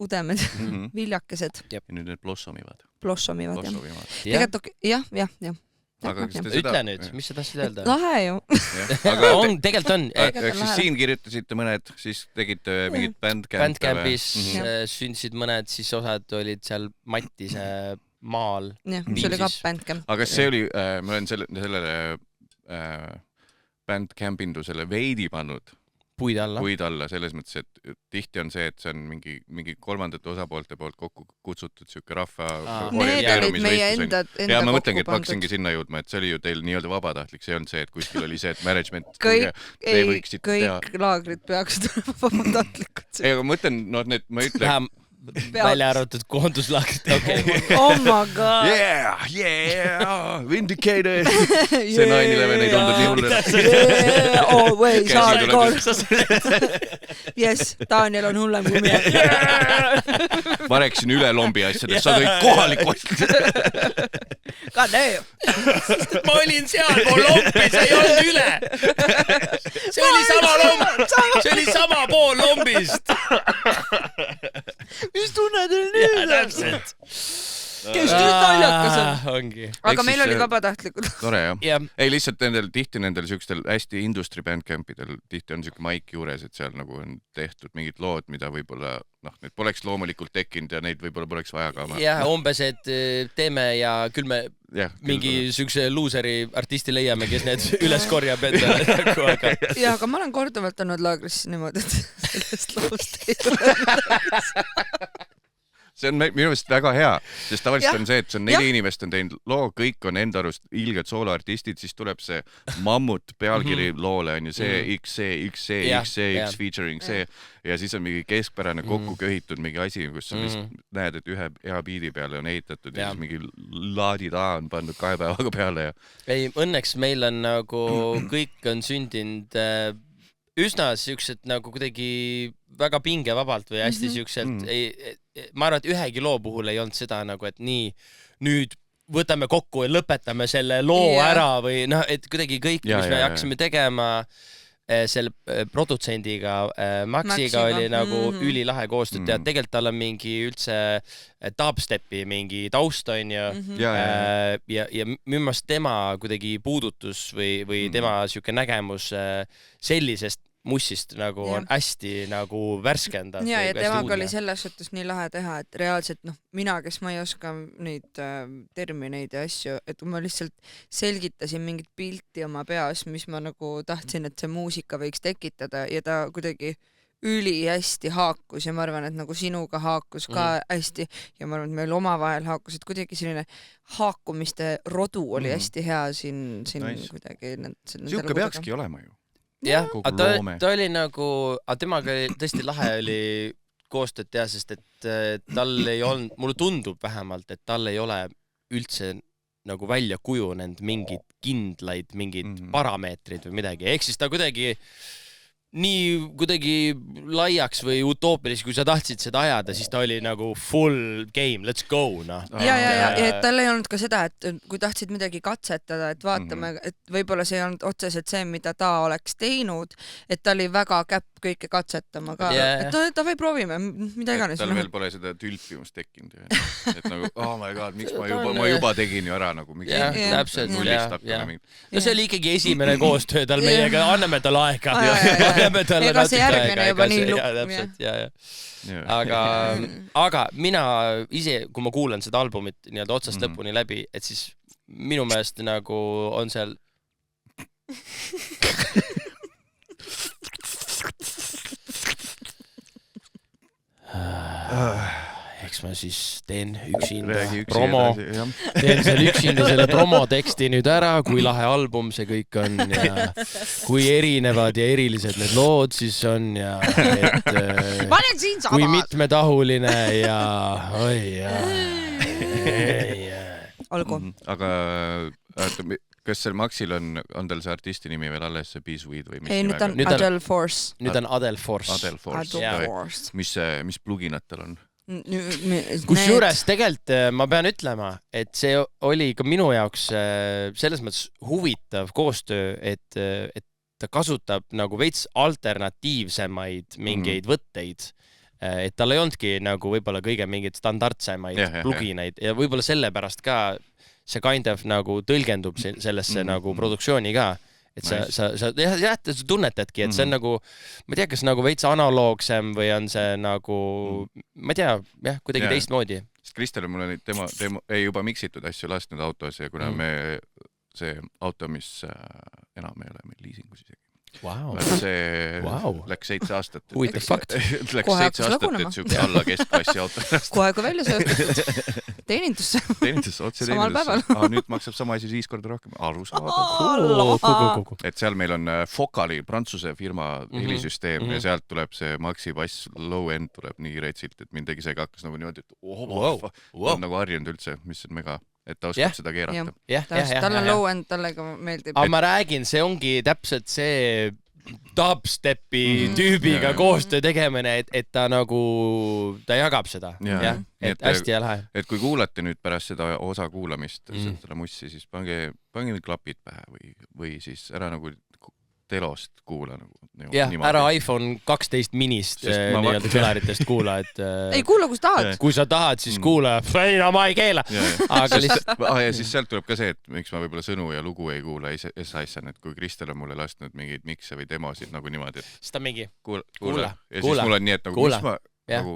viljakesed. Ja nüüd need blossomivad. Tegelikult, jah. Ütle nüüd, mis sa tahtsid öelda? Lahe ju. Tegelikult on. Siis siin kirjutasite mõned, siis tegite mingid Bandcampis sündisid mõned, siis osad olid seal Mattise maal. Jah, see oli ka Bandcamp. Aga kas see oli, ma olen sellele Bandcampindusele veidi pannud puid alla, selles mõttes, et tihti on see, et see on mingi kolmandate osapoolte poolt kokku kutsutud siuke rahva need olid meie enda ja ma mõtlengi, et hakkasingi sinna jõudma, et see oli ju teil nii-öelda vabatahtlik, see ei olnud see, et kuskil oli see, et management kõik laagrid peaksid olema vabatahtlikud. Ei, aga ma mõtlen, ma ütlen välja arvatud koonduslaagrit. Oh my god. Yeah, vindicated. See 9/11 ei tundnud nii hullem. Always hardcore. Yes, Daniel on hullem kui mina. Ma rääkisin üle lombi asjadest, sa tõid kohaliku asjad. God damn. Ma olin seal pool lombi, see ei olnud üle. See oli sama lomb. See oli sama pool lombist. Mis tunned on nüüd? Jaa, täpselt. Kes nüüd naljakas on? Ongi. Aga meil oli vabatahtlikud. Tore, jah. Ei, lihtsalt tihti nendel siukstel hästi industry bandcampidel tihti on siuke maik juures, et seal nagu on tehtud mingid lood, mida võib-olla, need poleks loomulikult tekkinud ja neid võib-olla poleks vaja ka. Jah, umbes, et teeme ja küll me mingi siukse looseri artisti leiame, kes need üles korjab endale. Ja, aga ma olen korduvalt olnud laagris niimoodi, et sellest loost ei ole. See on minu meelest väga hea, sest tavaliselt on see, et see on 4 inimest on teinud loo, kõik on enda arust ilged sooloartistid, siis tuleb see mammut pealkiri loole, on ju see X featuring see ja siis on mingi keskpärane kokku köhitud mingi asi, kus sa näed, et ühe hea biidi peale on ehitatud ja siis mingi laadida on pandud 2 päevaga peale. Ei, õnneks meil on nagu kõik on sündinud üsna siuksed nagu kuidagi väga pingevabalt või hästi siukselt ma arvan, et ühegi loo puhul ei olnud seda nagu, et nii, nüüd võtame kokku ja lõpetame selle loo ära või et kuidagi kõik, mis me hakkasime tegema selle produtsendiga Maxiga oli nagu ülilahe koostööd ja tegelikult tal on mingi üldse dubstepi mingi taust on ju ja mümast tema kuidagi puudutus või tema siuke nägemus sellisest mussist nagu on hästi nagu värskendav. Ja temaga oli selles suhtes nii lahe teha, et reaalselt mina, kes ma ei oska neid termineid ja asju, et ma lihtsalt selgitasin mingit pilti oma peas, mis ma nagu tahtsin, et see muusika võiks tekitada ja ta kuidagi ülihästi haakus ja ma arvan, et nagu sinuga haakus ka hästi ja ma arvan, et meil omavahel haakus, et kuidagi selline haakumiste rodu oli hästi hea siin kuidagi. Siuke peakski olema ju. Jah, ta oli nagu, temaga tõesti lahe oli koostööd teha, sest et tal ei olnud, mulle tundub vähemalt, et tal ei ole üldse nagu välja kujunenud mingid kindlaid, mingid parameetrid või midagi. Ehk siis ta kuidagi nii kuidagi laiaks või utoopilis, kui sa tahtsid seda ajada, siis ta oli nagu full game, let's go, Ja tal ei olnud ka seda, et kui tahtsid midagi katsetada, et vaatame, et võib-olla see ei olnud otseselt see, mida ta oleks teinud, et ta oli väga käpp kõike katsetama ka, et davai proovime, mida iganes. Tal veel pole seda tülpimust tekkinud, et nagu, oh my god, miks ma juba tegin ju ära nagu täpselt, no see oli ikkagi esimene koostöö tal meiega, anname tal aega. anname talle ega see natuke järgmine aega, juba nii jaa, täpselt, jaa. Aga mina ise, kui ma kuulan seda albumit nii-öelda otsast lõpuni läbi, et siis minu meelest nagu on seal eks ma siis teen üksinda promo, teen seal üksinda selle promoteksti nüüd ära, kui lahe album see kõik on ja kui erinevad ja erilised need lood siis on ja et kui mitmetahuline ja oi ja olgu. Aga kas seal Maxil on tal see artisti nimi veel alles, see Beesweed või mis? Ei, nüüd on Adele Force. Nüüd on Adele Force. Mis pluginad tal on? Kusjuures tegelikult ma pean ütlema, et see oli ka minu jaoks selles mõttes huvitav koostöö, et ta kasutab nagu veits alternatiivsemaid mingeid võtteid, et tal ei olnudki nagu võib-olla kõige mingeid standardsemaid pluginaid ja võib-olla sellepärast ka see kind of nagu tõlgendub sellesse nagu produktsiooni ka. Et sa tunnetadki, et see on nagu, ma ei tea, kas nagu veits analoogsem või on see nagu, ma ei tea, kuidagi teistmoodi. Sest Kristel on mulle tema ei juba miksitud asju lasknud autos ja kuna see auto, mis enam ei ole meil liisingus isegi. See läks 7 aastat. Huvitav fakt. Läks 7 aastat, et siuke alla keskklassi auto. Kohe kui välja söötud. Teenindusse. Otse teenindusse. Nüüd maksab sama asi 5 korda rohkem. Arusaadav. Et seal meil on Focali, Prantsuse firma helisüsteem ja sealt tuleb see Maxi bass low-end tuleb nii reitsilt, et mind tegi see hakkas nagu niimoodi, et on nagu harjunud üldse, mis on mega, et ta oskab seda keerata. Tal on low-end, talle ka meeldib. Aga ma räägin, see ongi täpselt see dubstepi tüübiga koostöö tegemine, et ta nagu, ta jagab seda. Et hästi ja lähe. Et kui kuulate nüüd pärast seda osa kuulamist, seda mussi, siis pange klapid pähe või siis ära nagu telost kuula nagu. Jah, ära iPhone 12 minist nii-öelda kõlaritest kuula, et... Ei kuula, kus tahad. Kui sa tahad, siis kuula. No ma ei keela. Aga lihtsalt... Ja siis sealt tuleb ka see, et miks ma võib-olla sõnu ja lugu ei kuula S.A.S-an, et kui Kristel on mulle lasknud mingeid mikse või demosid nagu niimoodi, et... Siis ta mingi... Kuula. Ja siis mul on nii, et nagu, mis ma... nagu...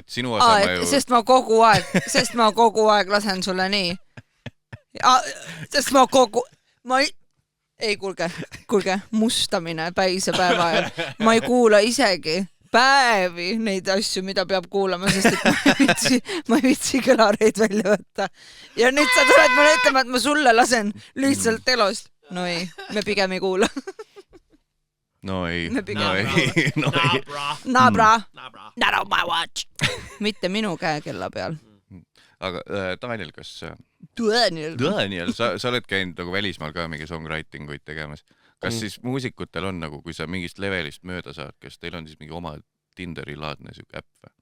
Et sinu asema ju... Sest ma kogu aeg lasen sulle nii. Sest ma kogu... Ei, kuulge, mustamine päise päeva ajal. Ma ei kuula isegi päevi neid asju, mida peab kuulama, sest et ma ei vitsi kõlareid välja võtta. Ja nüüd sa tuled mulle ütlema, et ma sulle lasen lihtsalt telost. No ei, me pigem ei kuula. No ei. Nabra. Not on my watch. Mitte minu käekella peal. Aga Daniel, kas... Daniel, sa oled käinud nagu välismaal ka mingi songwritinguid tegemas. Kas siis muusikutel on nagu, kui sa mingist levelist mööda saad, kas teil on siis mingi oma Tinderi laadne siuke äpp või?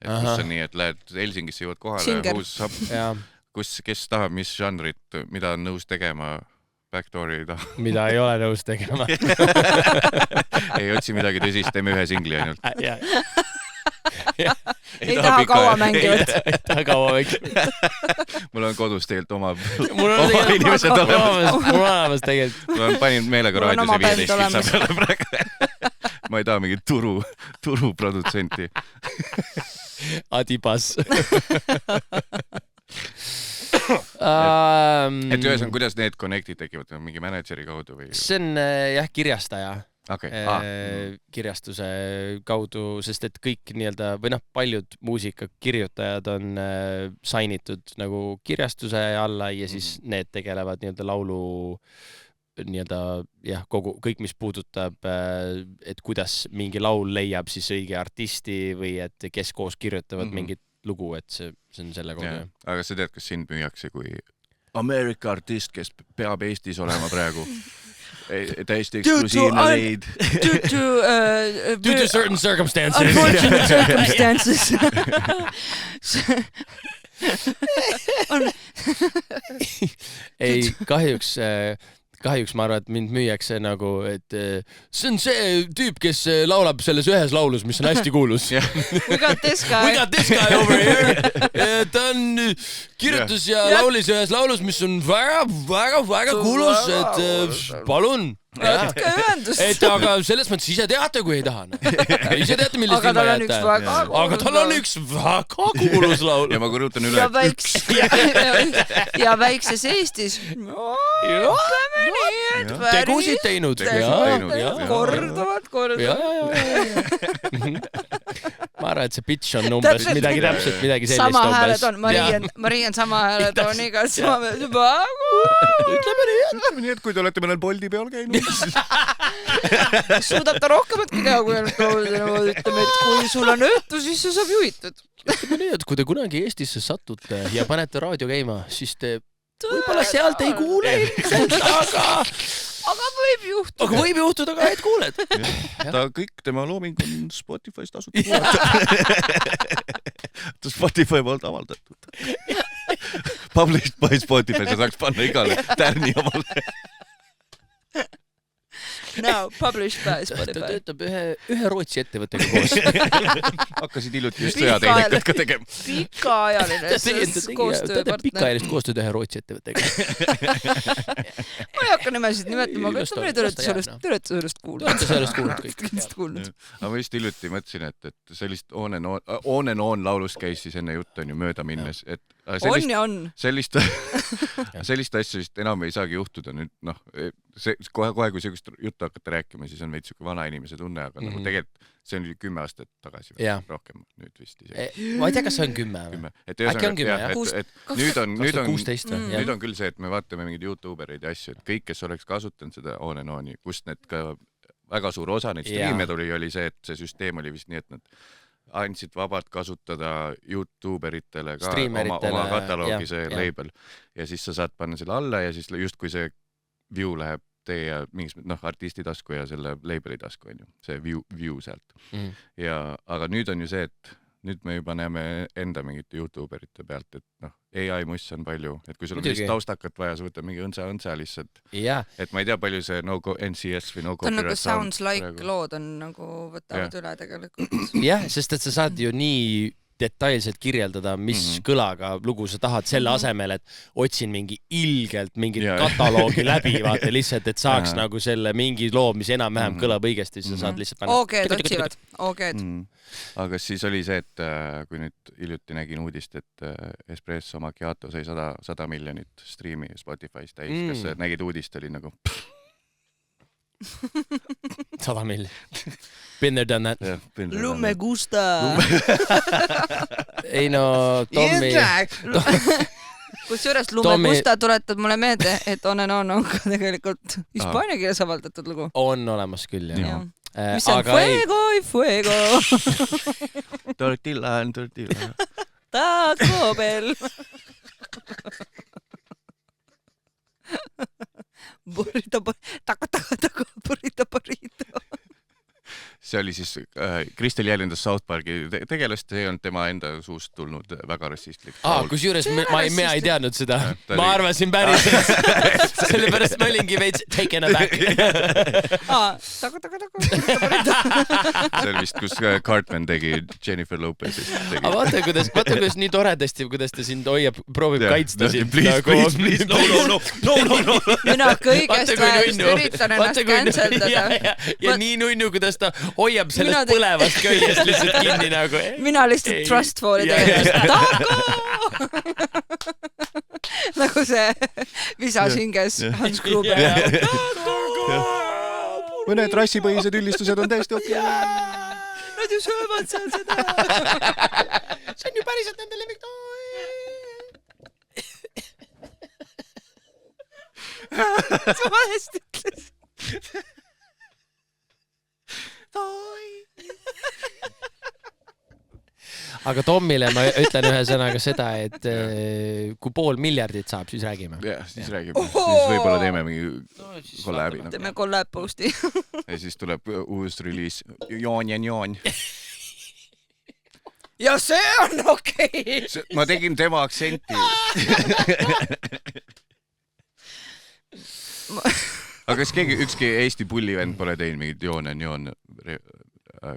Et kus on nii, et lähed Helsingisse jõuad kohale, kes tahab mis žanrit, mida on nõus tegema Backdoori ei taha. Mida ei ole nõus tegema. Ei otsi midagi tõsist, teeme ühe singli ainult. Ei taha kaua mängivat. Ei taha kaua mängivat. Mul on kodus tegelikult oma inimesed olemas. Mul on olemas tegelikult. Ma panin meelega raadiose 15 kitsa peale praegu. Ma ei taha mingit turuprodutsenti. Adibas. Et ühes on, kuidas need connectid tekivad, mingi manageeri kaudu või? See on kirjastaja. Kirjastuse kaudu, sest et kõik nii-öelda, või paljud muusikakirjutajad on sainitud nagu kirjastuse alla ja siis need tegelevad nii-öelda laulu nii-öelda kõik, mis puudutab, et kuidas mingi laul leiab siis õige artisti või et kes koos kirjutavad mingit lugu, et see on selle kaudu. Aga sa tead, kas sind müüakse kui Ameerika artist, kes peab Eestis olema praegu? Täiesti eksklusiivne leid. Due to certain circumstances. Unfortunate circumstances. Ei, kahjuks kahjuks ma arvan, et mind müüakse nagu, et see on see tüüp, kes laulab selles ühes laulus, mis on hästi kuulus. We got this guy. We got this guy over here. Ta on kirjutas ja laulis ühes laulus, mis on väga kuulus, et palun. Et aga selles mõttes ise teate, kui ei taha. Ise teate, millest ilma jätta. Aga tal on üks väga kuulus laul. Ja ma rõhutan üle, ja väikses Eestis. Tegusid teinud. Korduvalt. Ma arvan, et see pitch on umbes midagi täpselt, midagi sellist. Sama hääled on, Marian sama hääled on igas. Ütleme nii, et kui te olete mõnel Boldi peal käinud. Suudab ta rohkematki teha, kui ütleme, et kui sul on õhtu, siis see saab juhitud. Ütleme nii, et kui te kunagi Eestisse satute ja panete raadio käima, siis te võib-olla sealt ei kuule ilmselt, aga võib juhtuda. Aga võib juhtuda ka, et kuuled. Ta kõik tema looming on Spotify's tasuta kuulata. Spotify poolt avaldatud. Published by Spotify, sa saaks panna igale tärni omale. No, published by Spotify. Ta töötab ühe Rootsi ettevõttega koos. Hakkasid hiljuti just sõjatehnikat ka tegema. Pikaajaline koostööpartner. Pikaajalist koostööd ühe Rootsi ettevõttega. Ma ei hakka nimesid nimetama, aga ütleme, te olete sellest kuulnud. Olete sellest kuulnud. Aga ma just hiljuti mõtlesin, et sellist On and On laulust käis siis enne jutt on ju mööda minnes. On ja on. Sellist asja vist enam ei saagi juhtuda nüüd, kohe, kui sellist juttu hakata rääkima, siis on veits siuke vana inimese tunne, aga nagu tegelikult see on 10 aastat tagasi või rohkem nüüd vist. Ma ei tea, kas see on 10. Äkki on 10, nüüd on küll see, et me vaatame mingid YouTubereid ja asju, et kõik, kes oleks kasutanud seda On and On'i, kust need ka väga suur osa neid striime tuli, oli see, et see süsteem oli vist nii, et nad andsid vabalt kasutada YouTuberitele ka oma kataloogi see label ja siis sa saad panna selle alla ja siis just kui see view läheb teie mingis artisti tasku ja selle labeli tasku on ju, see view sealt. Aga nüüd on ju see, et nüüd me juba näeme enda mingite YouTuberite pealt, et AI muss on palju, et kui sul on vist taustakat vaja, sa võtad mingi õnsa lihtsalt. Et ma ei tea, palju see NCS või ta on nagu sounds like lood on nagu võtavad üle tegelikult. Jah, sest et sa saad ju nii detailselt kirjeldada, mis kõlaga lugu sa tahad selle asemel, et otsin mingi ilgelt mingit kataloogi läbi, vaata lihtsalt, et saaks nagu selle mingi loo, mis enam-vähem kõlab õigesti, siis sa saad lihtsalt panna. Otsivad. Aga siis oli see, et kui nüüd hiljuti nägin uudist, et Espresso Macchiato sai 100 miljonit striimi Spotify's täis, kas nägid uudist, oli nagu 100 miljonit. Been there, done that. Lume gusta. Ei no, Tommi. Kusjuures Lume gusta tuletab mulle meelde, et On and On ka tegelikult hispaania keeles avaldatud lugu. On olemas küll, jah. Mis on fuego y fuego. Tortilla. Taco Bell. Burrito. See oli siis Kristel jäljendas South Parki tegelast, see on tema enda suust tulnud väga rassistlik. Kusjuures ma ei teadnud seda. Ma arvasin päriselt. Sellepärast ma olingi veits taken aback. See oli vist, kus Cartman tegi Jennifer Lopez'ist. Aga vaata, kuidas nii toredasti, kuidas ta sind proovib kaitsta sind. Please, no. Mina kõigest vahest üritan ennast canceldada. Ja nii nunnu, kuidas ta hoiab sellest põlevast köiest lihtsalt kinni nagu. Mina lihtsalt trust falli tegelikult. Taco! Nagu see visas hinges Hans Gruber. Mõned rassipõhised üldistused on täiesti okei. Nad ju söövad seal seda. See on ju päriselt nende lemmik. See valesti ütles. Aga Tommile ma ütlen ühe sõnaga seda, et kui 500 miljardit saab, siis räägime. Jah, siis räägime. Siis võib-olla teeme mingi kollabi. Teeme kollab posti. Ja siis tuleb uus reliis. Joon. Ja see on okei. Ma tegin tema aktsenti. aga kas ükski Eesti pullivend pole teinud mingit joon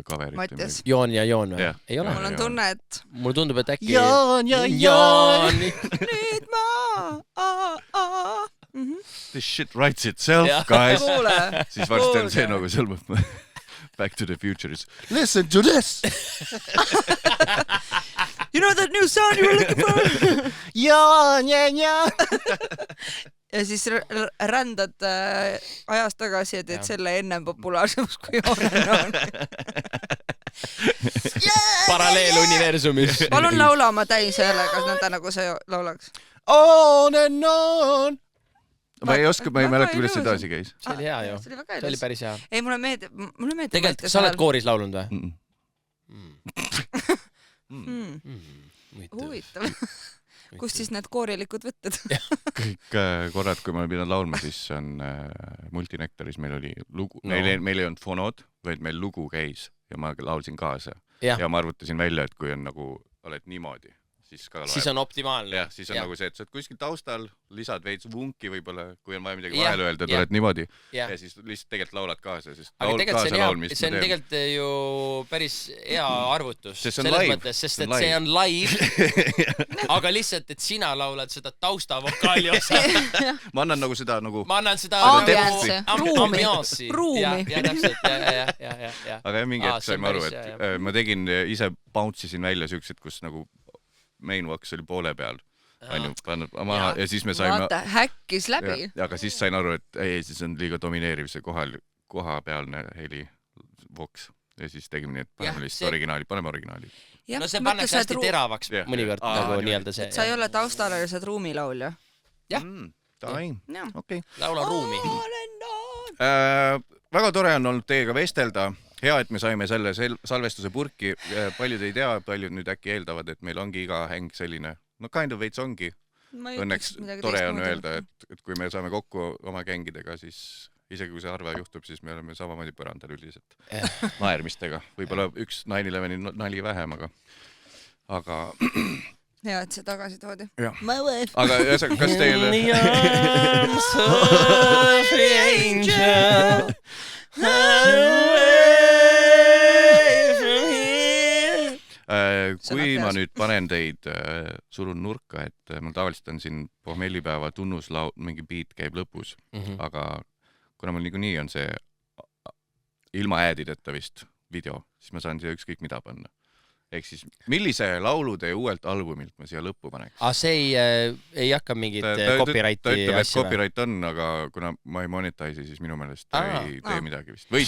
coverit? Mattias. Joon ja Joon või? Ei ole. Mul on tunne, et mulle tundub, et äkki Joon ja Joon. nüüd ma This shit writes itself, guys. kuule. Siis varsti on see nagu seal Back to the Future'is. Listen to this. You know that new sound you were looking for? Joon ja Joon. Ja siis rändad ajas tagasi ja teed selle ennem populaarsemaks kui Joon. Paralleeluniversumis. Palun laula oma täishäälega, nõnda nagu sa laulaks. On and on. Ma ei oska, ma ei mäleta, kuidas see edasi käis. See oli hea ju. See oli päris hea. Ei, mulle meeldib. Tegelikult, sa oled kooris laulunud või? Huvitav. Kust siis need koorilikud võtted? Kõik korrad, kui ma olen pidanud laulma, siis on Multinektaris meil oli lugu, meil ei olnud fonod, vaid meil lugu käis ja ma laulsin kaasa. Ja ma arvutasin välja, et kui on nagu, oled niimoodi, siis on optimaalne. Jah, siis on nagu see, et sa oled kuskil taustal, lisad veits vunki võib-olla, kui on vaja midagi vahel öelda, et oled niimoodi ja siis lihtsalt tegelikult laulad kaasa. Aga tegelikult see on tegelikult ju päris hea arvutus selles mõttes, sest et see on live, aga lihtsalt, et sina laulad seda taustavokaali osa. Ma annan nagu seda nagu... Ma annan seda ambianssi. Ruumi. Ja täpselt, ja. Aga mingi hetk saime aru, et ma tegin ise bounce'isin välja siuksed, kus nagu Mainwalks oli poole peal, pannud maha ja siis me saime... Vaata, häkkis läbi. Aga siis sain aru, et siis on liiga domineeriv see kohapealne heli voks. Ja siis tegime nii, et paneme originaali. No see pannakse hästi teravaks mõnikord nagu nii-öelda see. Sa ei ole taustalelised ruumilaulja. Jah. Okei. Laula ruumi. Väga tore on olnud teiega vestelda. Hea, et me saime selle salvestuse purki. Paljud ei tea, paljud nüüd äkki eeldavad, et meil ongi iga häng selline. No kind of veits ongi. Õnneks tore on öelda, et kui me saame kokku oma gängidega, siis isegi kui see harva juhtub, siis me oleme samamoodi põrandal üldiselt naermistega. Võib-olla üks 9/11 nali vähem, aga... Hea, et see tagasi toodi. Aga kas teil... Kui ma nüüd panen teid, surun nurka, et mul tavaliselt on siin pohmellipäeva tunnuslaul, mingi beat käib lõpus, aga kuna mul niikuinii on see ilma äädideta vist video, siis ma saan siia ükskõik mida panna. Ehk siis, millise laulu teie uuelt albumilt ma siia lõppu paneks? See ei hakka mingit copyrighti ta ütleb, et copyright on, aga kuna ma ei monetise'i, siis minu meelest ei tee midagi vist. Või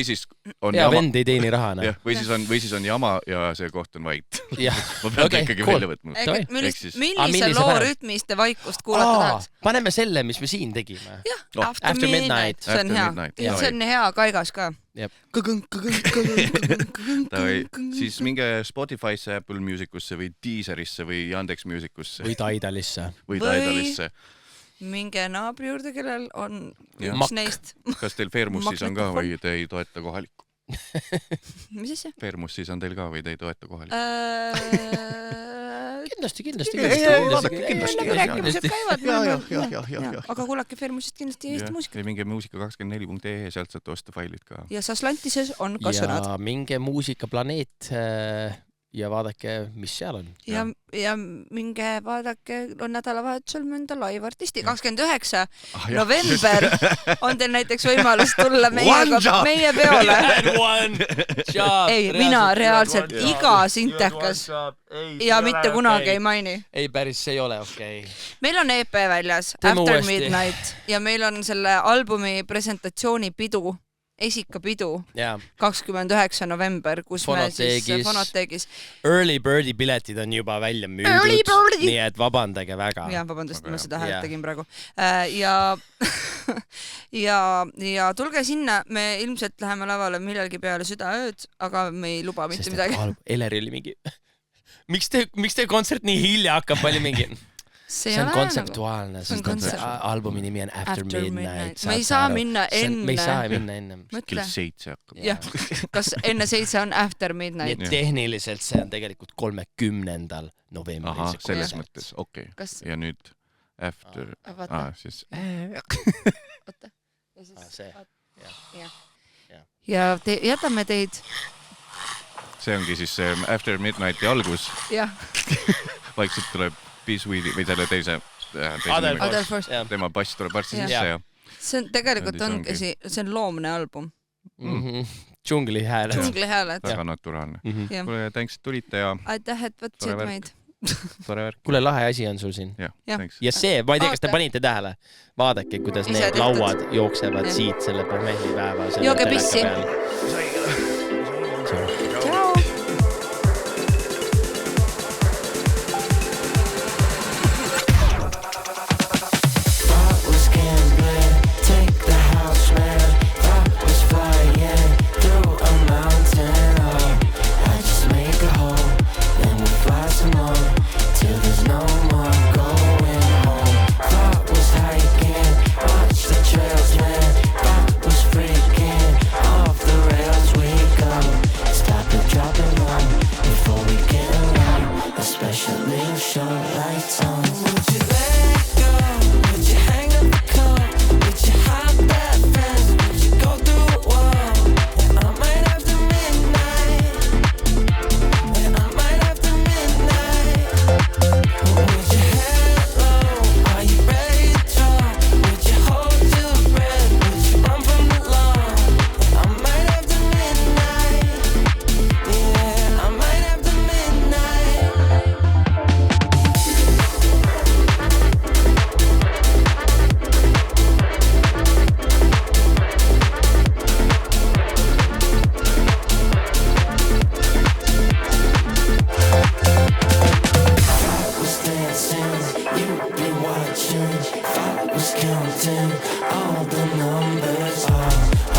siis on ja vend ei teeni raha. Või siis on jama ja see koht on vait. Ma pean ikkagi välja võtma. Millise loo rütmist te vaikust kuulata tahaks? Paneme selle, mis me siin tegime. Jah, After Midnight. See on hea. See on hea kaigas ka. Siis minge Spotify'sse, Apple Musicusse või Deezerisse või Yandex Musicusse. Või Tidalisse. Minge naabri juurde, kellel on üks neist. Kas teil Fairmus siis on ka või te ei toeta kohalikku? Mis asja? Fairmus siis on teil ka või te ei toeta kohalikku? Kindlasti. Läbirääkimised käivad. Aga kuulake Fairmusist kindlasti Eesti muusika. Minge muusika24.ee, sealt saate osta failid ka. Ja Saslantises on ka sõnad. Ja minge Muusikaplaneet ja vaadake, mis seal on. Ja minge vaadake, on nädalavahetusel mõnda live-artisti. 29. november on teil näiteks võimalus tulla meie peole. Ei, mina reaalselt iga sintekas ja mitte kunagi ei maini. Ei, päris ei ole okei. Meil on EP väljas, After Midnight, ja meil on selle albumi presentatsiooni pidu. Esikapidu 29. november, kus me siis Fonoteegis. Early Birdi piletid on juba välja müüdud, nii et vabandage väga. Ja vabandust, ma seda häält tegin praegu. Ja tulge sinna, me ilmselt läheme lavale millalgi peale südaööd, aga me ei luba mitte midagi. Eleri oli mingi, miks te kontsert nii hilja hakkab, oli mingi... See on kontseptuaalne, albumi nimi on After Midnight. Me ei saa minna enne. Me ei saa minna enne. Kell 7 hakkab. Jah, kas enne 7 on After Midnight? Nii tehniliselt see on tegelikult 30. novembris. Aha, selles mõttes, okei. Ja nüüd After... Vaata. Siis... see. Ja jätame teid. See ongi siis see After Midnighti algus. Jah. Vaikselt tuleb Peaceweedi või selle teise tema bass tuleb varsti sisse ja see on tegelikult ongi see on loomne album. Džungli hääled. Väga naturaalne. Kuule, thanks, et tulite ja aitäh, et võtsid meid. Tore värk. Kuule, lahe asi on sul siin. Ja see, ma ei tea, kas te panite tähele. Vaadake, kuidas need lauad jooksevad siit selle pohmellipäeva. Jooge pissi. Ciao. Counting all the numbers.